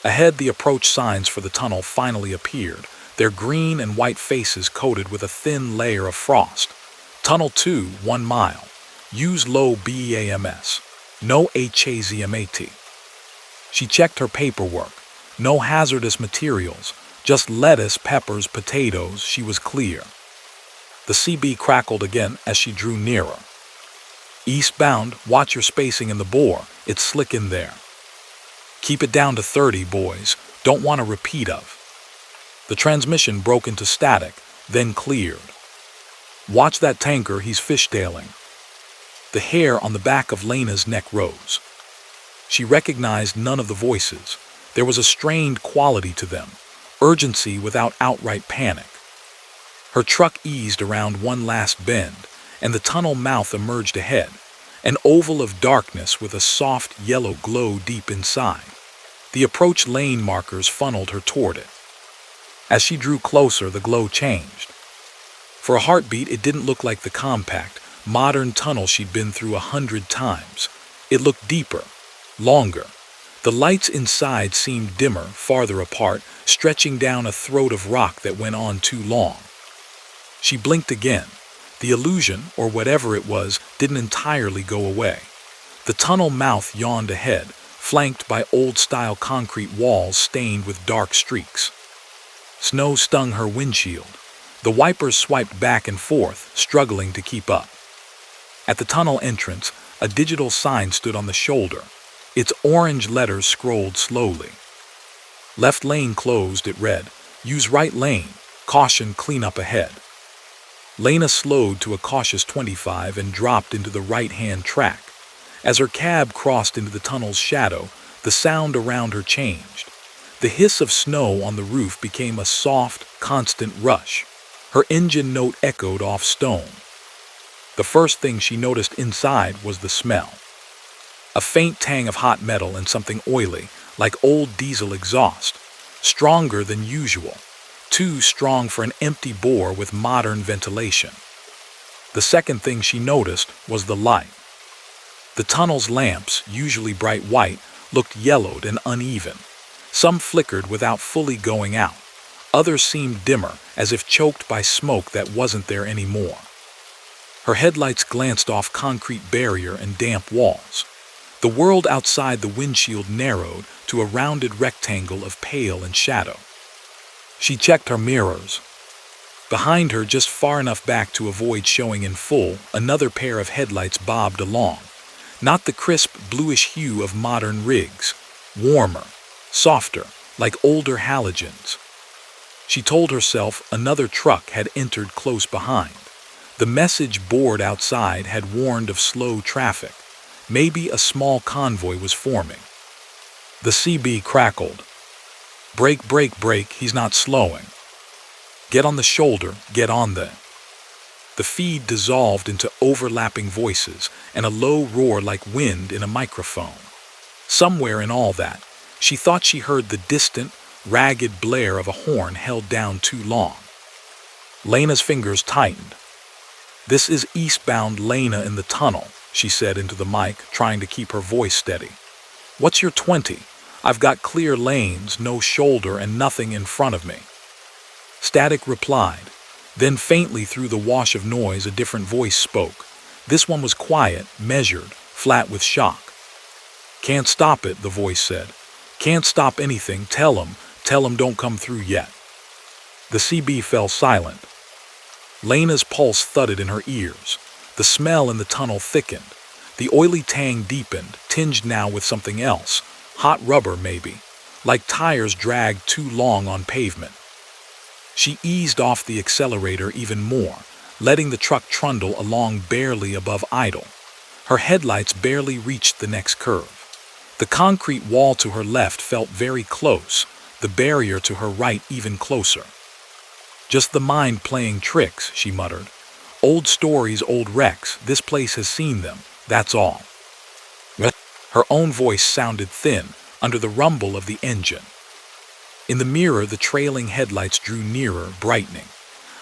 Speaker 2: Ahead, the approach signs for the tunnel finally appeared, their green and white faces coated with a thin layer of frost. Tunnel 2, 1 mile. Use low BEAMS. No HAZMAT. She checked her paperwork. No hazardous materials. Just lettuce, peppers, potatoes. She was clear. The CB crackled again as she drew nearer. "Eastbound, watch your spacing in the bore. It's slick in there. Keep it down to 30, boys. Don't want a repeat of." The transmission broke into static, then cleared. "Watch that tanker, he's fishtailing." The hair on the back of Lena's neck rose. She recognized none of the voices. There was a strained quality to them, urgency without outright panic. Her truck eased around one last bend, and the tunnel mouth emerged ahead, an oval of darkness with a soft yellow glow deep inside. The approach lane markers funneled her toward it. As she drew closer, the glow changed. For a heartbeat, it didn't look like the compact, modern tunnel she'd been through 100 times. It looked deeper, longer. The lights inside seemed dimmer, farther apart, stretching down a throat of rock that went on too long. She blinked again. The illusion, or whatever it was, didn't entirely go away. The tunnel mouth yawned ahead, flanked by old-style concrete walls stained with dark streaks. Snow stung her windshield. The wipers swiped back and forth, struggling to keep up. At the tunnel entrance, a digital sign stood on the shoulder. Its orange letters scrolled slowly. "Left lane closed," it read. "Use right lane. Caution, clean up ahead." Lena slowed to a cautious 25 and dropped into the right-hand track. As her cab crossed into the tunnel's shadow, the sound around her changed. The hiss of snow on the roof became a soft, constant rush. Her engine note echoed off stone. The first thing she noticed inside was the smell. A faint tang of hot metal and something oily, like old diesel exhaust. Stronger than usual. Too strong for an empty bore with modern ventilation. The second thing she noticed was the light. The tunnel's lamps, usually bright white, looked yellowed and uneven. Some flickered without fully going out. Others seemed dimmer, as if choked by smoke that wasn't there anymore. Her headlights glanced off concrete barrier and damp walls. The world outside the windshield narrowed to a rounded rectangle of pale and shadow. She checked her mirrors. Behind her, just far enough back to avoid showing in full, another pair of headlights bobbed along. Not the crisp, bluish hue of modern rigs. Warmer, softer, like older halogens. She told herself another truck had entered close behind. The message board outside had warned of slow traffic. Maybe a small convoy was forming. The CB crackled. Brake, brake, brake, he's not slowing. Get on the shoulder, get on then. The feed dissolved into overlapping voices and a low roar like wind in a microphone. Somewhere in all that, she thought she heard the distant, ragged blare of a horn held down too long. Lena's fingers tightened. "This is eastbound Lena in the tunnel," she said into the mic, trying to keep her voice steady. "What's your 20? I've got clear lanes, no shoulder, and nothing in front of me." Static replied. Then faintly through the wash of noise a different voice spoke. This one was quiet, measured, flat with shock. "Can't stop it," the voice said. "Can't stop anything, tell 'em don't come through yet." The CB fell silent. Lena's pulse thudded in her ears. The smell in the tunnel thickened. The oily tang deepened, tinged now with something else. Hot rubber, maybe. Like tires dragged too long on pavement. She eased off the accelerator even more, letting the truck trundle along barely above idle. Her headlights barely reached the next curve. The concrete wall to her left felt very close, the barrier to her right even closer. "Just the mind playing tricks," she muttered. "Old stories, old wrecks, this place has seen them, that's all." Her own voice sounded thin under the rumble of the engine. In the mirror, the trailing headlights drew nearer, brightening.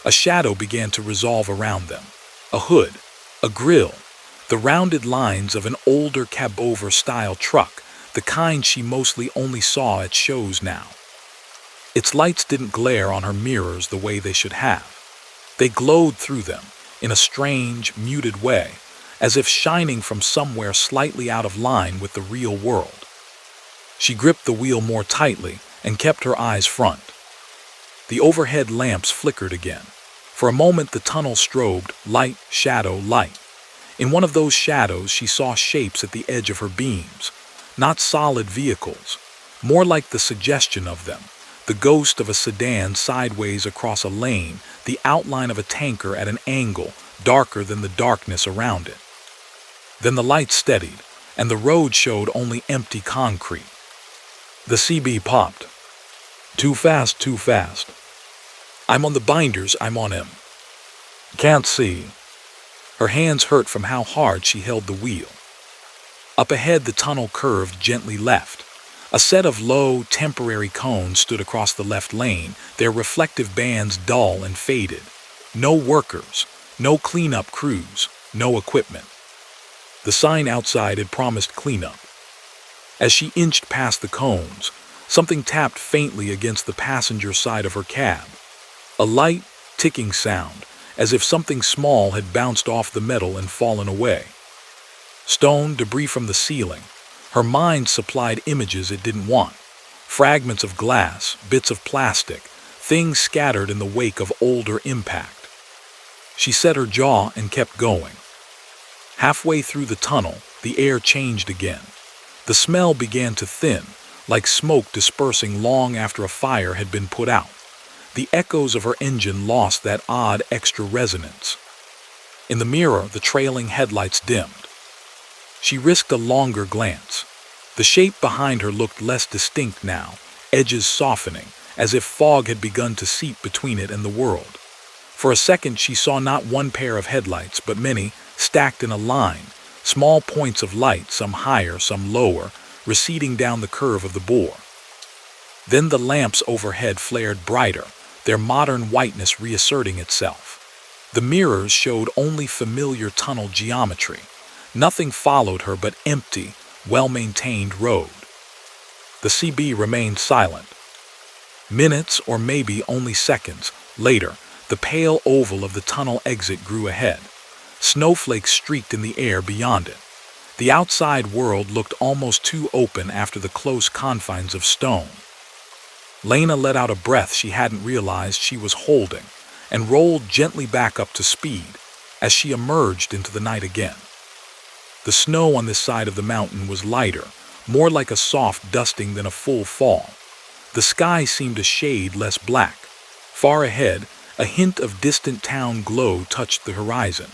Speaker 2: A shadow began to resolve around them. A hood, a grille, the rounded lines of an older cabover-style truck, the kind she mostly only saw at shows now. Its lights didn't glare on her mirrors the way they should have. They glowed through them, in a strange, muted way, as if shining from somewhere slightly out of line with the real world. She gripped the wheel more tightly and kept her eyes front. The overhead lamps flickered again. For a moment the tunnel strobed, light, shadow, light. In one of those shadows she saw shapes at the edge of her beams. Not solid vehicles, more like the suggestion of them. The ghost of a sedan sideways across a lane, the outline of a tanker at an angle, darker than the darkness around it. Then the light steadied, and the road showed only empty concrete. The CB popped. "Too fast, too fast. I'm on the binders, I'm on him. Can't see." Her hands hurt from how hard she held the wheel. Up ahead the tunnel curved gently left. A set of low, temporary cones stood across the left lane, their reflective bands dull and faded. No workers, no cleanup crews, no equipment. The sign outside had promised cleanup. As she inched past the cones, something tapped faintly against the passenger side of her cab. A light, ticking sound, as if something small had bounced off the metal and fallen away. Stone, debris from the ceiling. Her mind supplied images it didn't want. Fragments of glass, bits of plastic, things scattered in the wake of older impact. She set her jaw and kept going. Halfway through the tunnel, the air changed again. The smell began to thin, like smoke dispersing long after a fire had been put out. The echoes of her engine lost that odd extra resonance. In the mirror, the trailing headlights dimmed. She risked a longer glance. The shape behind her looked less distinct now, edges softening, as if fog had begun to seep between it and the world. For a second she saw not one pair of headlights, but many, stacked in a line, small points of light, some higher, some lower, receding down the curve of the bore. Then the lamps overhead flared brighter, their modern whiteness reasserting itself. The mirrors showed only familiar tunnel geometry. Nothing followed her but empty, well-maintained road. The CB remained silent. Minutes, or maybe only seconds, later, the pale oval of the tunnel exit grew ahead. Snowflakes streaked in the air beyond it. The outside world looked almost too open after the close confines of stone. Lena let out a breath she hadn't realized she was holding, and rolled gently back up to speed as she emerged into the night again. The snow on this side of the mountain was lighter, more like a soft dusting than a full fall. The sky seemed a shade less black. Far ahead, a hint of distant town glow touched the horizon.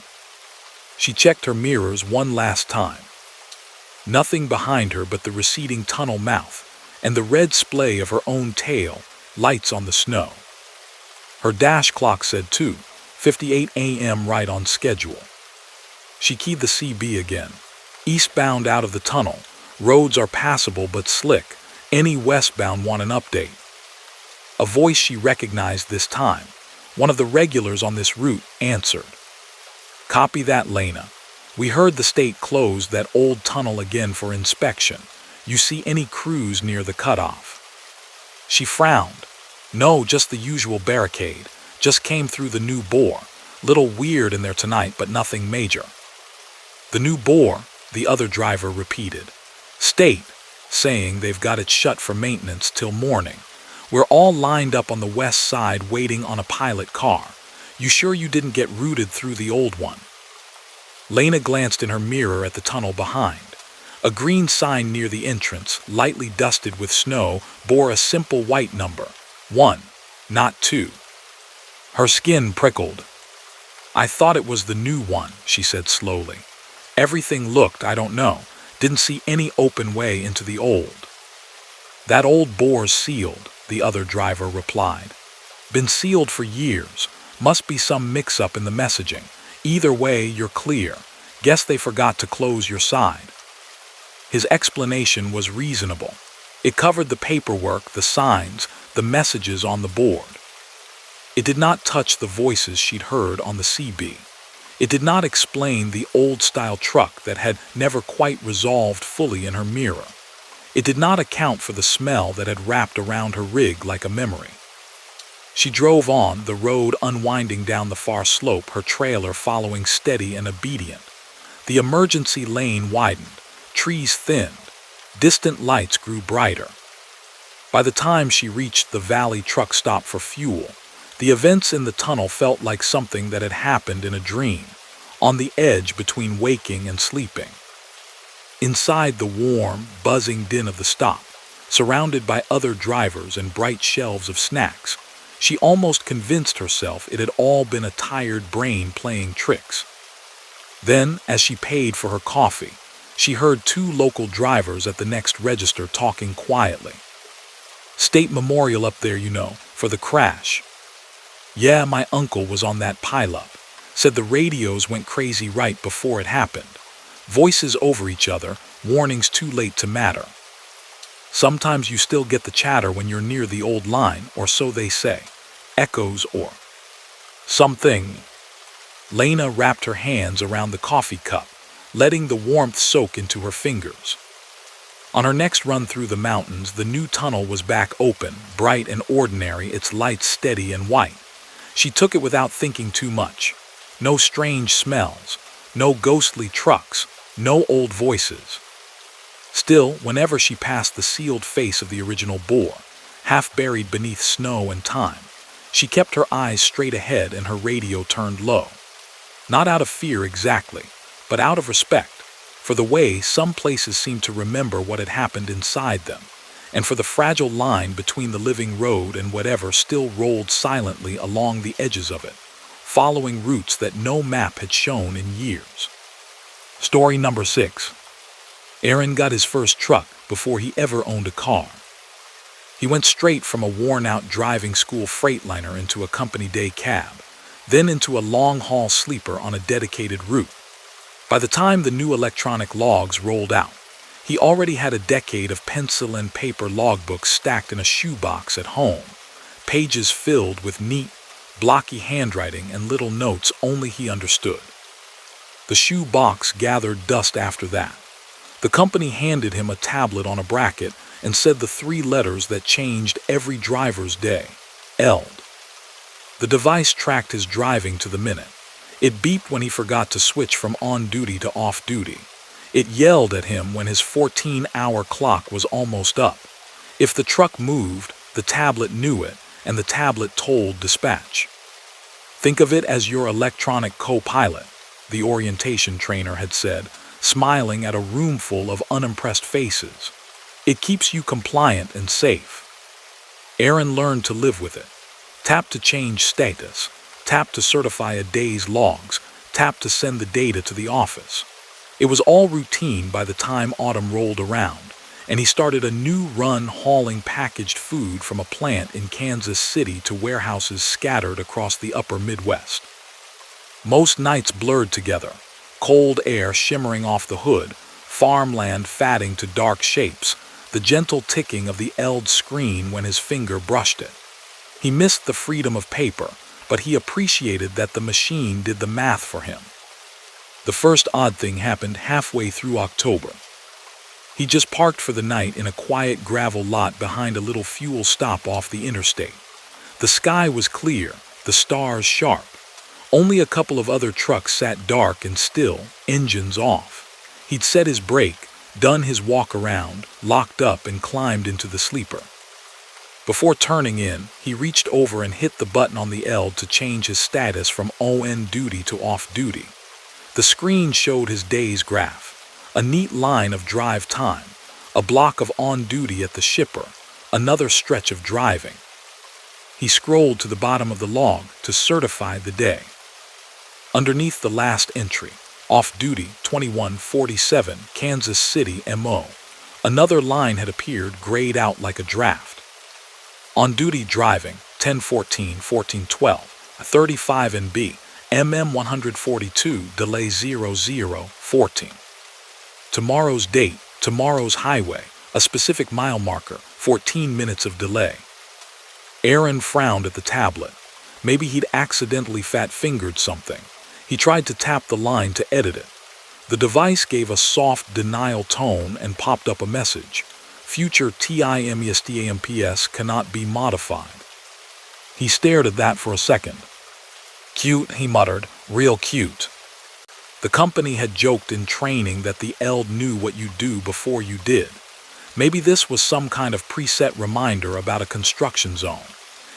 Speaker 2: She checked her mirrors one last time. Nothing behind her but the receding tunnel mouth, and the red splay of her own tail, lights on the snow. Her dash clock said 2:58 a.m. right on schedule. She keyed the CB again. Eastbound out of the tunnel, roads are passable but slick. Any westbound want an update. A voice she recognized this time, one of the regulars on this route, answered. Copy that, Lena. We heard the state closed that old tunnel again for inspection. You see any crews near the cutoff? She frowned. No, just the usual barricade. Just came through the new bore. Little weird in there tonight, but nothing major. The new bore, the other driver repeated. State, saying they've got it shut for maintenance till morning. We're all lined up on the west side waiting on a pilot car. You sure you didn't get routed through the old one? Lena glanced in her mirror at the tunnel behind. A green sign near the entrance, lightly dusted with snow, bore a simple white number. 1, not 2. Her skin prickled. I thought it was the new one, she said slowly. Everything looked, I don't know, didn't see any open way into the old. That old bore's sealed, the other driver replied. Been sealed for years. Must be some mix-up in the messaging. Either way, you're clear. Guess they forgot to close your side. His explanation was reasonable. It covered the paperwork, the signs, the messages on the board. It did not touch the voices she'd heard on the CB. It did not explain the old-style truck that had never quite resolved fully in her mirror. It did not account for the smell that had wrapped around her rig like a memory. She drove on, the road unwinding down the far slope, her trailer following steady and obedient. The emergency lane widened, trees thinned, distant lights grew brighter. By the time she reached the valley truck stop for fuel, the events in the tunnel felt like something that had happened in a dream, on the edge between waking and sleeping. Inside the warm, buzzing din of the stop, surrounded by other drivers and bright shelves of snacks, she almost convinced herself it had all been a tired brain playing tricks. Then, as she paid for her coffee, she heard 2 local drivers at the next register talking quietly. State Memorial up there, you know, for the crash. Yeah, my uncle was on that pileup. Said the radios went crazy right before it happened. Voices over each other, warnings too late to matter. Sometimes you still get the chatter when you're near the old line, or so they say. Echoes or something. Lena wrapped her hands around the coffee cup, letting the warmth soak into her fingers. On her next run through the mountains, the new tunnel was back open, bright and ordinary, its lights steady and white. She took it without thinking too much. No strange smells, no ghostly trucks, no old voices. Still, whenever she passed the sealed face of the original bore, half buried beneath snow and time, she kept her eyes straight ahead and her radio turned low. Not out of fear exactly, but out of respect, for the way some places seemed to remember what had happened inside them, and for the fragile line between the living road and whatever still rolled silently along the edges of it, following routes that no map had shown in years. Story number 6. Aaron got his first truck before he ever owned a car. He went straight from a worn-out driving school Freightliner into a company day cab, then into a long-haul sleeper on a dedicated route. By the time the new electronic logs rolled out, he already had a decade of pencil and paper logbooks stacked in a shoebox at home, pages filled with neat, blocky handwriting and little notes only he understood. The shoebox gathered dust after that. The company handed him a tablet on a bracket and said the 3 letters that changed every driver's day: ELD. The device tracked his driving to the minute. It beeped when he forgot to switch from on-duty to off-duty. It yelled at him when his 14-hour clock was almost up. If the truck moved, the tablet knew it, and the tablet told dispatch. Think of it as your electronic co-pilot, the orientation trainer had said, smiling at a room full of unimpressed faces. It keeps you compliant and safe. Aaron learned to live with it. Tap to change status. Tap to certify a day's logs. Tap to send the data to the office. It was all routine by the time autumn rolled around, and he started a new run hauling packaged food from a plant in Kansas City to warehouses scattered across the upper Midwest. Most nights blurred together, cold air shimmering off the hood, farmland fading to dark shapes, the gentle ticking of the Eld screen when his finger brushed it. He missed the freedom of paper, but he appreciated that the machine did the math for him. The first odd thing happened halfway through October. He just parked for the night in a quiet gravel lot behind a little fuel stop off the interstate. The sky was clear, the stars sharp. Only a couple of other trucks sat dark and still, engines off. He'd set his brake, done his walk around, locked up and climbed into the sleeper. Before turning in, he reached over and hit the button on the Eld to change his status from on duty to off duty. The screen showed his day's graph. A neat line of drive time, a block of on duty at the shipper, another stretch of driving. He scrolled to the bottom of the log to certify the day. Underneath the last entry, off duty 2147 Kansas City MO, another line had appeared grayed out like a draft. On duty driving 1014-1412, 35 NB, MM 142 delay 0014. Tomorrow's date, tomorrow's highway, a specific mile marker, 14 minutes of delay. Aaron frowned at the tablet. Maybe he'd accidentally fat-fingered something. He tried to tap the line to edit it. The device gave a soft denial tone and popped up a message. Future TIMESTAMPS cannot be modified. He stared at that for a second. Cute, he muttered, real cute. The company had joked in training that the Eld knew what you do before you did. Maybe this was some kind of preset reminder about a construction zone.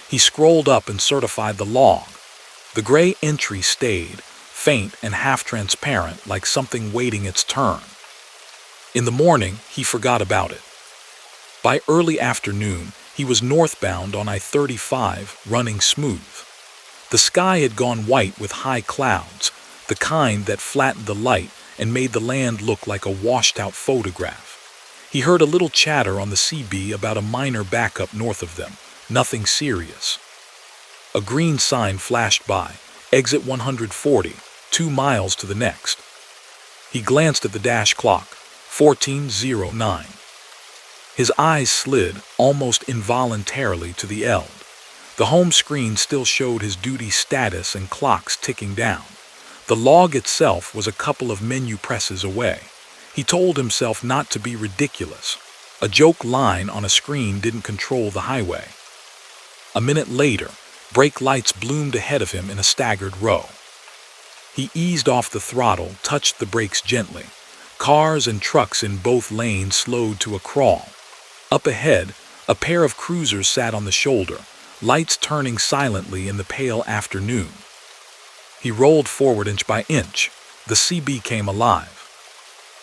Speaker 2: He scrolled up and certified the log. The gray entry stayed, faint and half-transparent like something waiting its turn. In the morning, he forgot about it. By early afternoon, he was northbound on I-35, running smooth. The sky had gone white with high clouds, the kind that flattened the light and made the land look like a washed-out photograph. He heard a little chatter on the CB about a minor backup north of them, nothing serious. A green sign flashed by, exit 140, 2 miles to the next. He glanced at the dash clock, 14:09. His eyes slid, almost involuntarily, to the Eld. The home screen still showed his duty status and clocks ticking down. The log itself was a couple of menu presses away. He told himself not to be ridiculous. A joke line on a screen didn't control the highway. A minute later, brake lights bloomed ahead of him in a staggered row. He eased off the throttle, touched the brakes gently. Cars and trucks in both lanes slowed to a crawl. Up ahead, a pair of cruisers sat on the shoulder, lights turning silently in the pale afternoon. He rolled forward inch by inch. The CB came alive.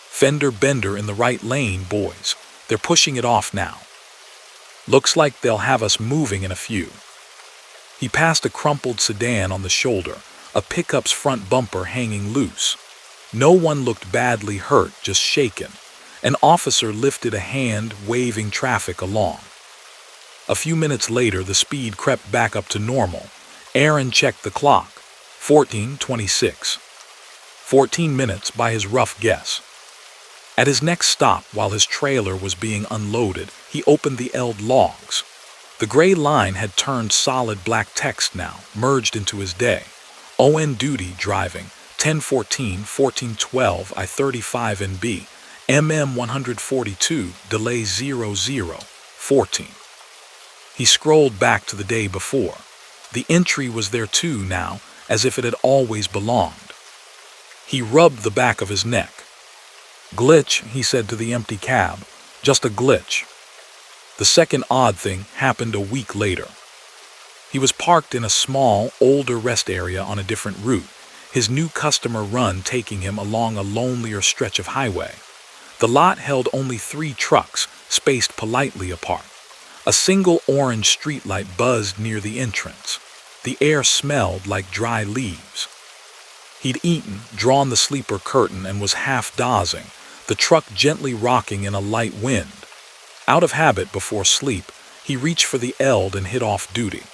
Speaker 2: Fender bender in the right lane, boys. They're pushing it off now. Looks like they'll have us moving in a few. He passed a crumpled sedan on the shoulder, a pickup's front bumper hanging loose. No one looked badly hurt, just shaken. An officer lifted a hand, waving traffic along. A few minutes later, the speed crept back up to normal. Aaron checked the clock. 14:26. 14 minutes by his rough guess. At his next stop, while his trailer was being unloaded, he opened the Eld logs. The gray line had turned solid black text now, merged into his day. ON duty driving, 1014-1412 I-35 NB, MM 142, delay 0014. He scrolled back to the day before. The entry was there too now, as if it had always belonged. He rubbed the back of his neck. Glitch, he said to the empty cab. Just a glitch. The second odd thing happened a week later. He was parked in a small, older rest area on a different route, his new customer run taking him along a lonelier stretch of highway. The lot held only 3 trucks, spaced politely apart. A single orange streetlight buzzed near the entrance. The air smelled like dry leaves. He'd eaten, drawn the sleeper curtain, and was half dozing, the truck gently rocking in a light wind. Out of habit before sleep, he reached for the eld and hit off duty.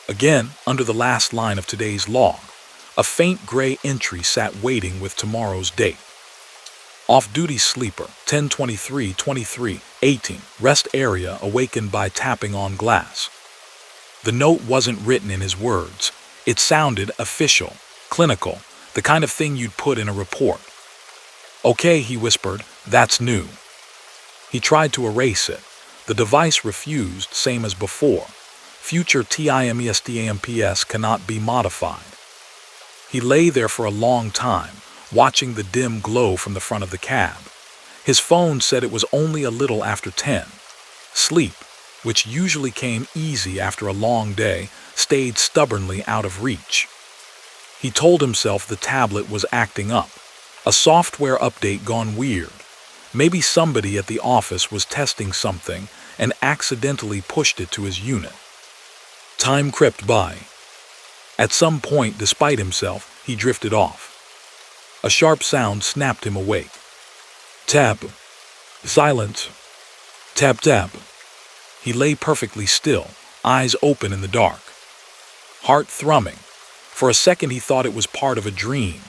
Speaker 2: Again, under the last line of today's log, a faint gray entry sat waiting with tomorrow's date. Off-duty sleeper, 10:23:23:18, rest area awakened by tapping on glass. The note wasn't written in his words. It sounded official, clinical, the kind of thing you'd put in a report. "Okay," he whispered, "that's new." He tried to erase it. The device refused, same as before. Future TIMESTAMPS cannot be modified. He lay there for a long time, watching the dim glow from the front of the cab. His phone said it was only a little after 10. Sleep, which usually came easy after a long day, stayed stubbornly out of reach. He told himself the tablet was acting up, a software update gone weird. Maybe somebody at the office was testing something and accidentally pushed it to his unit. Time crept by. At some point, despite himself, he drifted off. A sharp sound snapped him awake. Tap. Silence. Tap, tap. He lay perfectly still, eyes open in the dark. Heart thrumming. For a second he thought it was part of a dream.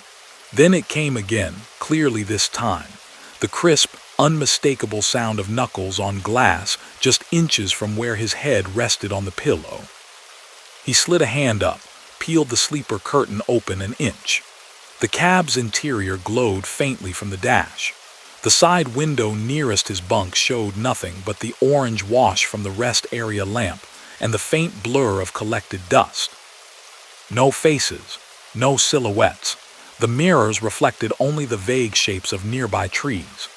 Speaker 2: Then it came again, clearly this time. The crisp, unmistakable sound of knuckles on glass just inches from where his head rested on the pillow. He slid a hand up, peeled the sleeper curtain open an inch. The cab's interior glowed faintly from the dash. The side window nearest his bunk showed nothing but the orange wash from the rest area lamp and the faint blur of collected dust. No faces, no silhouettes. The mirrors reflected only the vague shapes of nearby trees.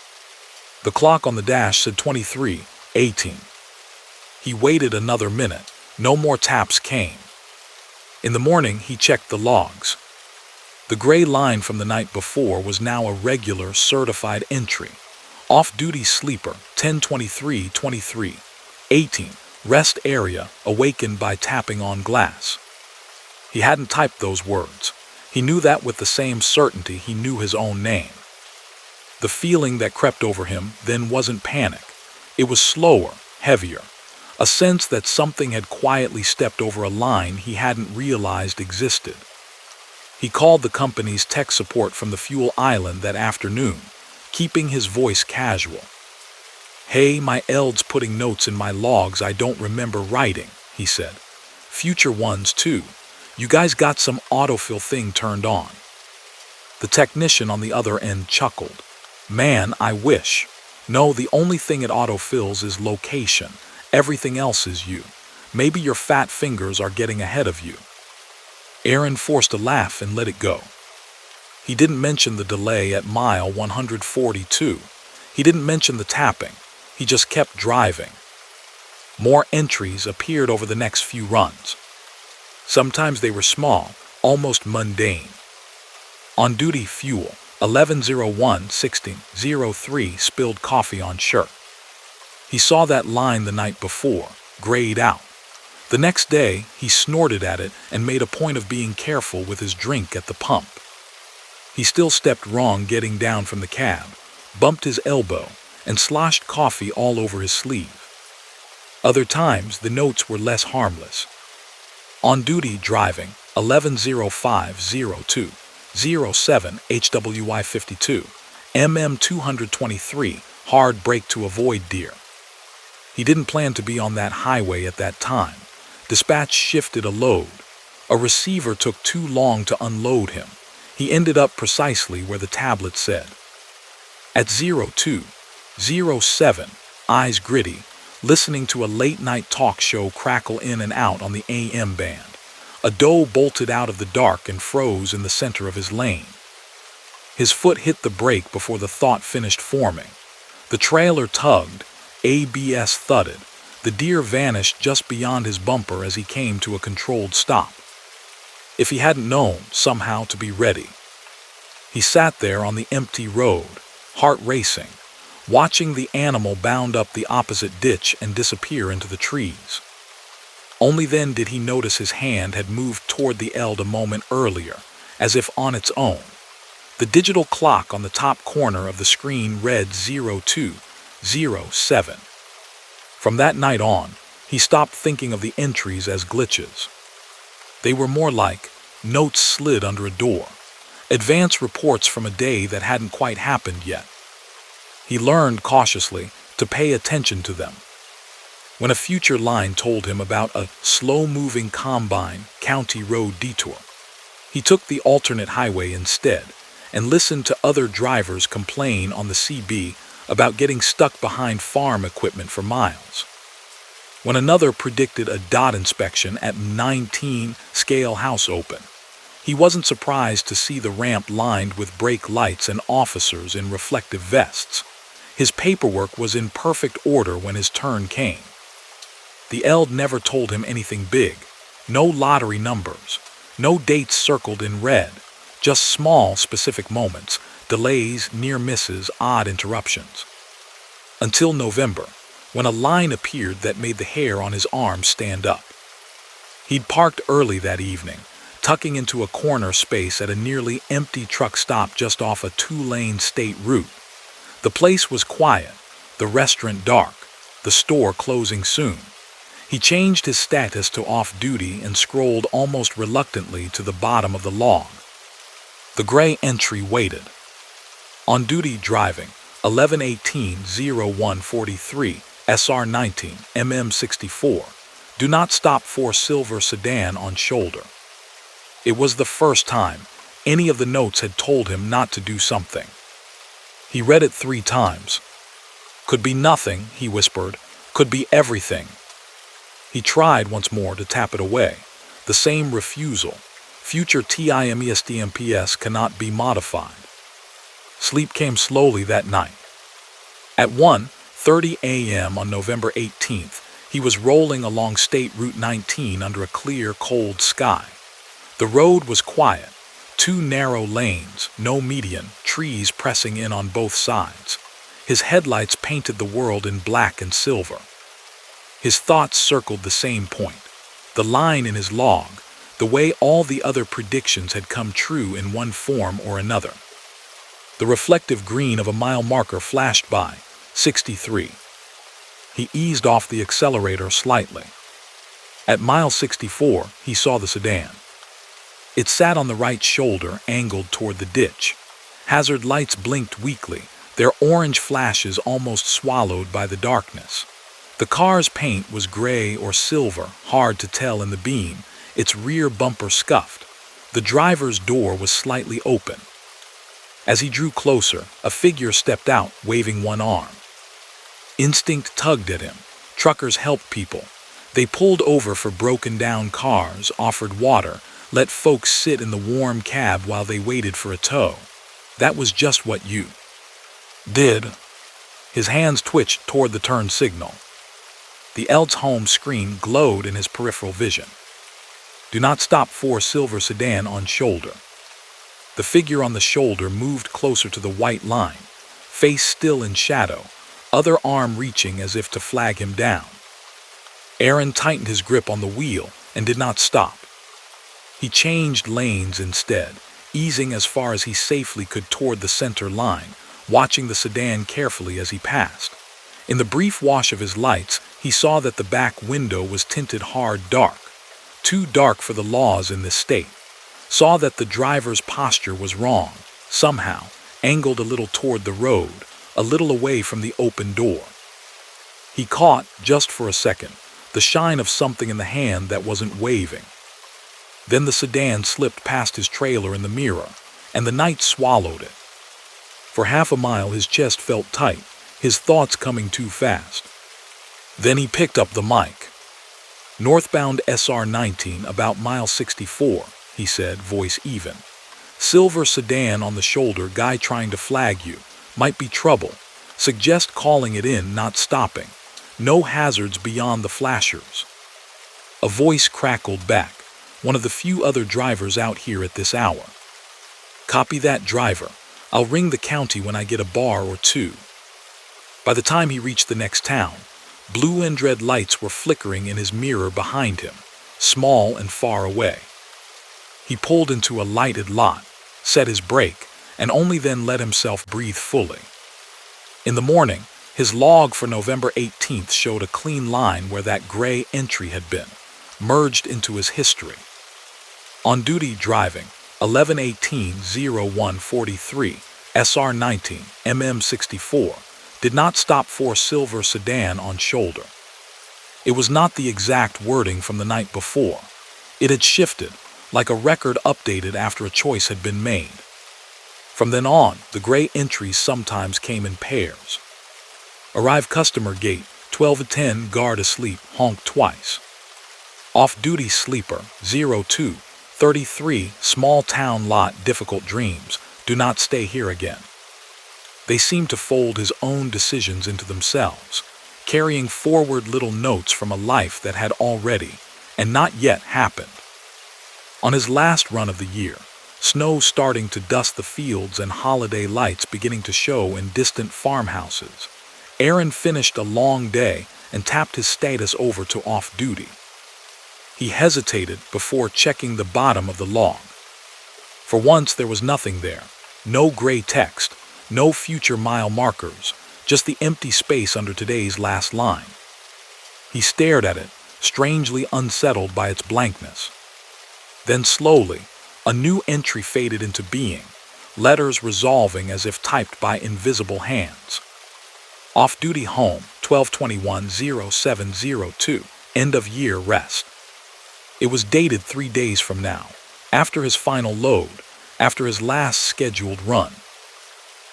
Speaker 2: The clock on the dash said 23:18. He waited another minute. No more taps came. In the morning, he checked the logs. The gray line from the night before was now a regular, certified entry. Off-duty sleeper, 10:23:23:18, rest area, awakened by tapping on glass. He hadn't typed those words. He knew that with the same certainty he knew his own name. The feeling that crept over him then wasn't panic. It was slower, heavier. A sense that something had quietly stepped over a line he hadn't realized existed. He called the company's tech support from the fuel island that afternoon, keeping his voice casual. "Hey, my eld's putting notes in my logs I don't remember writing," he said. "Future ones, too. You guys got some autofill thing turned on." The technician on the other end chuckled. "Man, I wish. No, the only thing it autofills is location. Everything else is you. Maybe your fat fingers are getting ahead of you." Aaron forced a laugh and let it go. He didn't mention the delay at mile 142. He didn't mention the tapping. He just kept driving. More entries appeared over the next few runs. Sometimes they were small, almost mundane. On-duty fuel, 11:01:16:03 spilled coffee on shirt. He saw that line the night before, grayed out. The next day, he snorted at it and made a point of being careful with his drink at the pump. He still stepped wrong getting down from the cab, bumped his elbow, and sloshed coffee all over his sleeve. Other times, the notes were less harmless. On-duty driving, 11:05:02:07 HWI 52, MM 223, hard brake to avoid deer. He didn't plan to be on that highway at that time. Dispatch shifted a load. A receiver took too long to unload him. He ended up precisely where the tablet said. At 02:07, eyes gritty, listening to a late-night talk show crackle in and out on the AM band. A doe bolted out of the dark and froze in the center of his lane. His foot hit the brake before the thought finished forming. The trailer tugged, ABS thudded. The deer vanished just beyond his bumper as he came to a controlled stop. If he hadn't known, somehow, to be ready. He sat there on the empty road, heart racing, watching the animal bound up the opposite ditch and disappear into the trees. Only then did he notice his hand had moved toward the eld a moment earlier, as if on its own. The digital clock on the top corner of the screen read 0207. From that night on, he stopped thinking of the entries as glitches. They were more like notes slid under a door, advance reports from a day that hadn't quite happened yet. He learned cautiously to pay attention to them. When a future line told him about a slow-moving combine county road detour, he took the alternate highway instead and listened to other drivers complain on the CB about getting stuck behind farm equipment for miles. When another predicted a dot inspection at 19 Scale House Open, he wasn't surprised to see the ramp lined with brake lights and officers in reflective vests. His paperwork was in perfect order when his turn came. The ELD never told him anything big, no lottery numbers, no dates circled in red, just small, specific moments, delays, near misses, odd interruptions. Until November, when a line appeared that made the hair on his arm stand up. He'd parked early that evening, tucking into a corner space at a nearly empty truck stop just off a 2-lane state route. The place was quiet, the restaurant dark, the store closing soon. He changed his status to off-duty and scrolled almost reluctantly to the bottom of the log. The gray entry waited. On duty driving, 11/18/0143, SR19, MM64. Do not stop for silver sedan on shoulder. It was the first time any of the notes had told him not to do something. He read it 3 times. Could be nothing, he whispered. Could be everything. He tried once more to tap it away. The same refusal. Future TIMESTMPS cannot be modified. Sleep came slowly that night. At 1:30 a.m. on November 18th, he was rolling along State Route 19 under a clear, cold sky. The road was quiet. 2 narrow lanes, no median, trees pressing in on both sides. His headlights painted the world in black and silver. His thoughts circled the same point, the line in his log, the way all the other predictions had come true in one form or another. The reflective green of a mile marker flashed by, 63. He eased off the accelerator slightly. At mile 64, he saw the sedan. It sat on the right shoulder, angled toward the ditch. Hazard lights blinked weakly, their orange flashes almost swallowed by the darkness. The car's paint was gray or silver, hard to tell in the beam, its rear bumper scuffed. The driver's door was slightly open. As he drew closer, a figure stepped out, waving one arm. Instinct tugged at him. Truckers helped people. They pulled over for broken-down cars, offered water, let folks sit in the warm cab while they waited for a tow. That was just what you did. His hands twitched toward the turn signal. The ELD's home screen glowed in his peripheral vision. Do not stop for silver sedan on shoulder. The figure on the shoulder moved closer to the white line, face still in shadow, other arm reaching as if to flag him down. Aaron tightened his grip on the wheel and did not stop. He changed lanes instead, easing as far as he safely could toward the center line, watching the sedan carefully as he passed. In the brief wash of his lights, he saw that the back window was tinted hard dark, too dark for the laws in this state. Saw that the driver's posture was wrong, somehow, angled a little toward the road, a little away from the open door. He caught, just for a second, the shine of something in the hand that wasn't waving. Then the sedan slipped past his trailer in the mirror, and the night swallowed it. For half a mile his chest felt tight, his thoughts coming too fast. Then he picked up the mic. Northbound SR19 about mile 64, he said, voice even. Silver sedan on the shoulder, guy trying to flag you. Might be trouble. Suggest calling it in, not stopping. No hazards beyond the flashers. A voice crackled back, one of the few other drivers out here at this hour. Copy that, driver. I'll ring the county when I get a bar or two. By the time he reached the next town, blue and red lights were flickering in his mirror behind him, small and far away. He pulled into a lighted lot, set his brake, and only then let himself breathe fully. In the morning, his log for November 18th showed a clean line where that gray entry had been, merged into his history. On duty driving, 11/18/0143, SR19, MM64, did not stop for silver sedan on shoulder. It was not the exact wording from the night before. It had shifted, like a record updated after a choice had been made. From then on, the gray entries sometimes came in pairs. Arrive customer gate, 12:10, guard asleep, honk twice. Off-duty sleeper, 02:33, small town lot, difficult dreams, do not stay here again. They seemed to fold his own decisions into themselves, carrying forward little notes from a life that had already, and not yet, happened. On his last run of the year, snow starting to dust the fields and holiday lights beginning to show in distant farmhouses, Aaron finished a long day and tapped his status over to off-duty. He hesitated before checking the bottom of the log. For once there was nothing there, no gray text, no future mile markers, just the empty space under today's last line. He stared at it, strangely unsettled by its blankness. Then slowly, a new entry faded into being, letters resolving as if typed by invisible hands. Off-duty home, 12/21/0702, end of year rest. It was dated 3 days from now, after his final load, after his last scheduled run.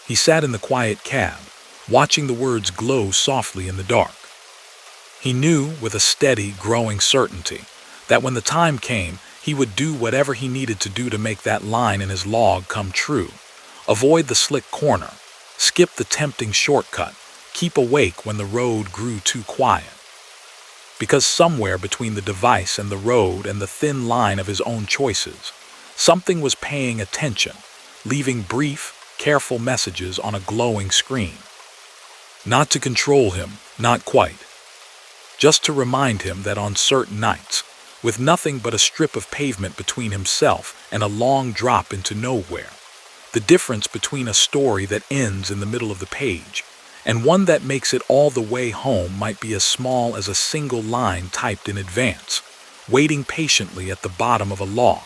Speaker 2: He sat in the quiet cab, watching the words glow softly in the dark. He knew with a steady, growing certainty that when the time came, he would do whatever he needed to do to make that line in his log come true. Avoid the slick corner, skip the tempting shortcut, keep awake when the road grew too quiet. Because somewhere between the device and the road and the thin line of his own choices, something was paying attention, leaving brief, careful messages on a glowing screen. Not to control him, not quite. Just to remind him that on certain nights, with nothing but a strip of pavement between himself and a long drop into nowhere, the difference between a story that ends in the middle of the page and one that makes it all the way home might be as small as a single line typed in advance, waiting patiently at the bottom of a log.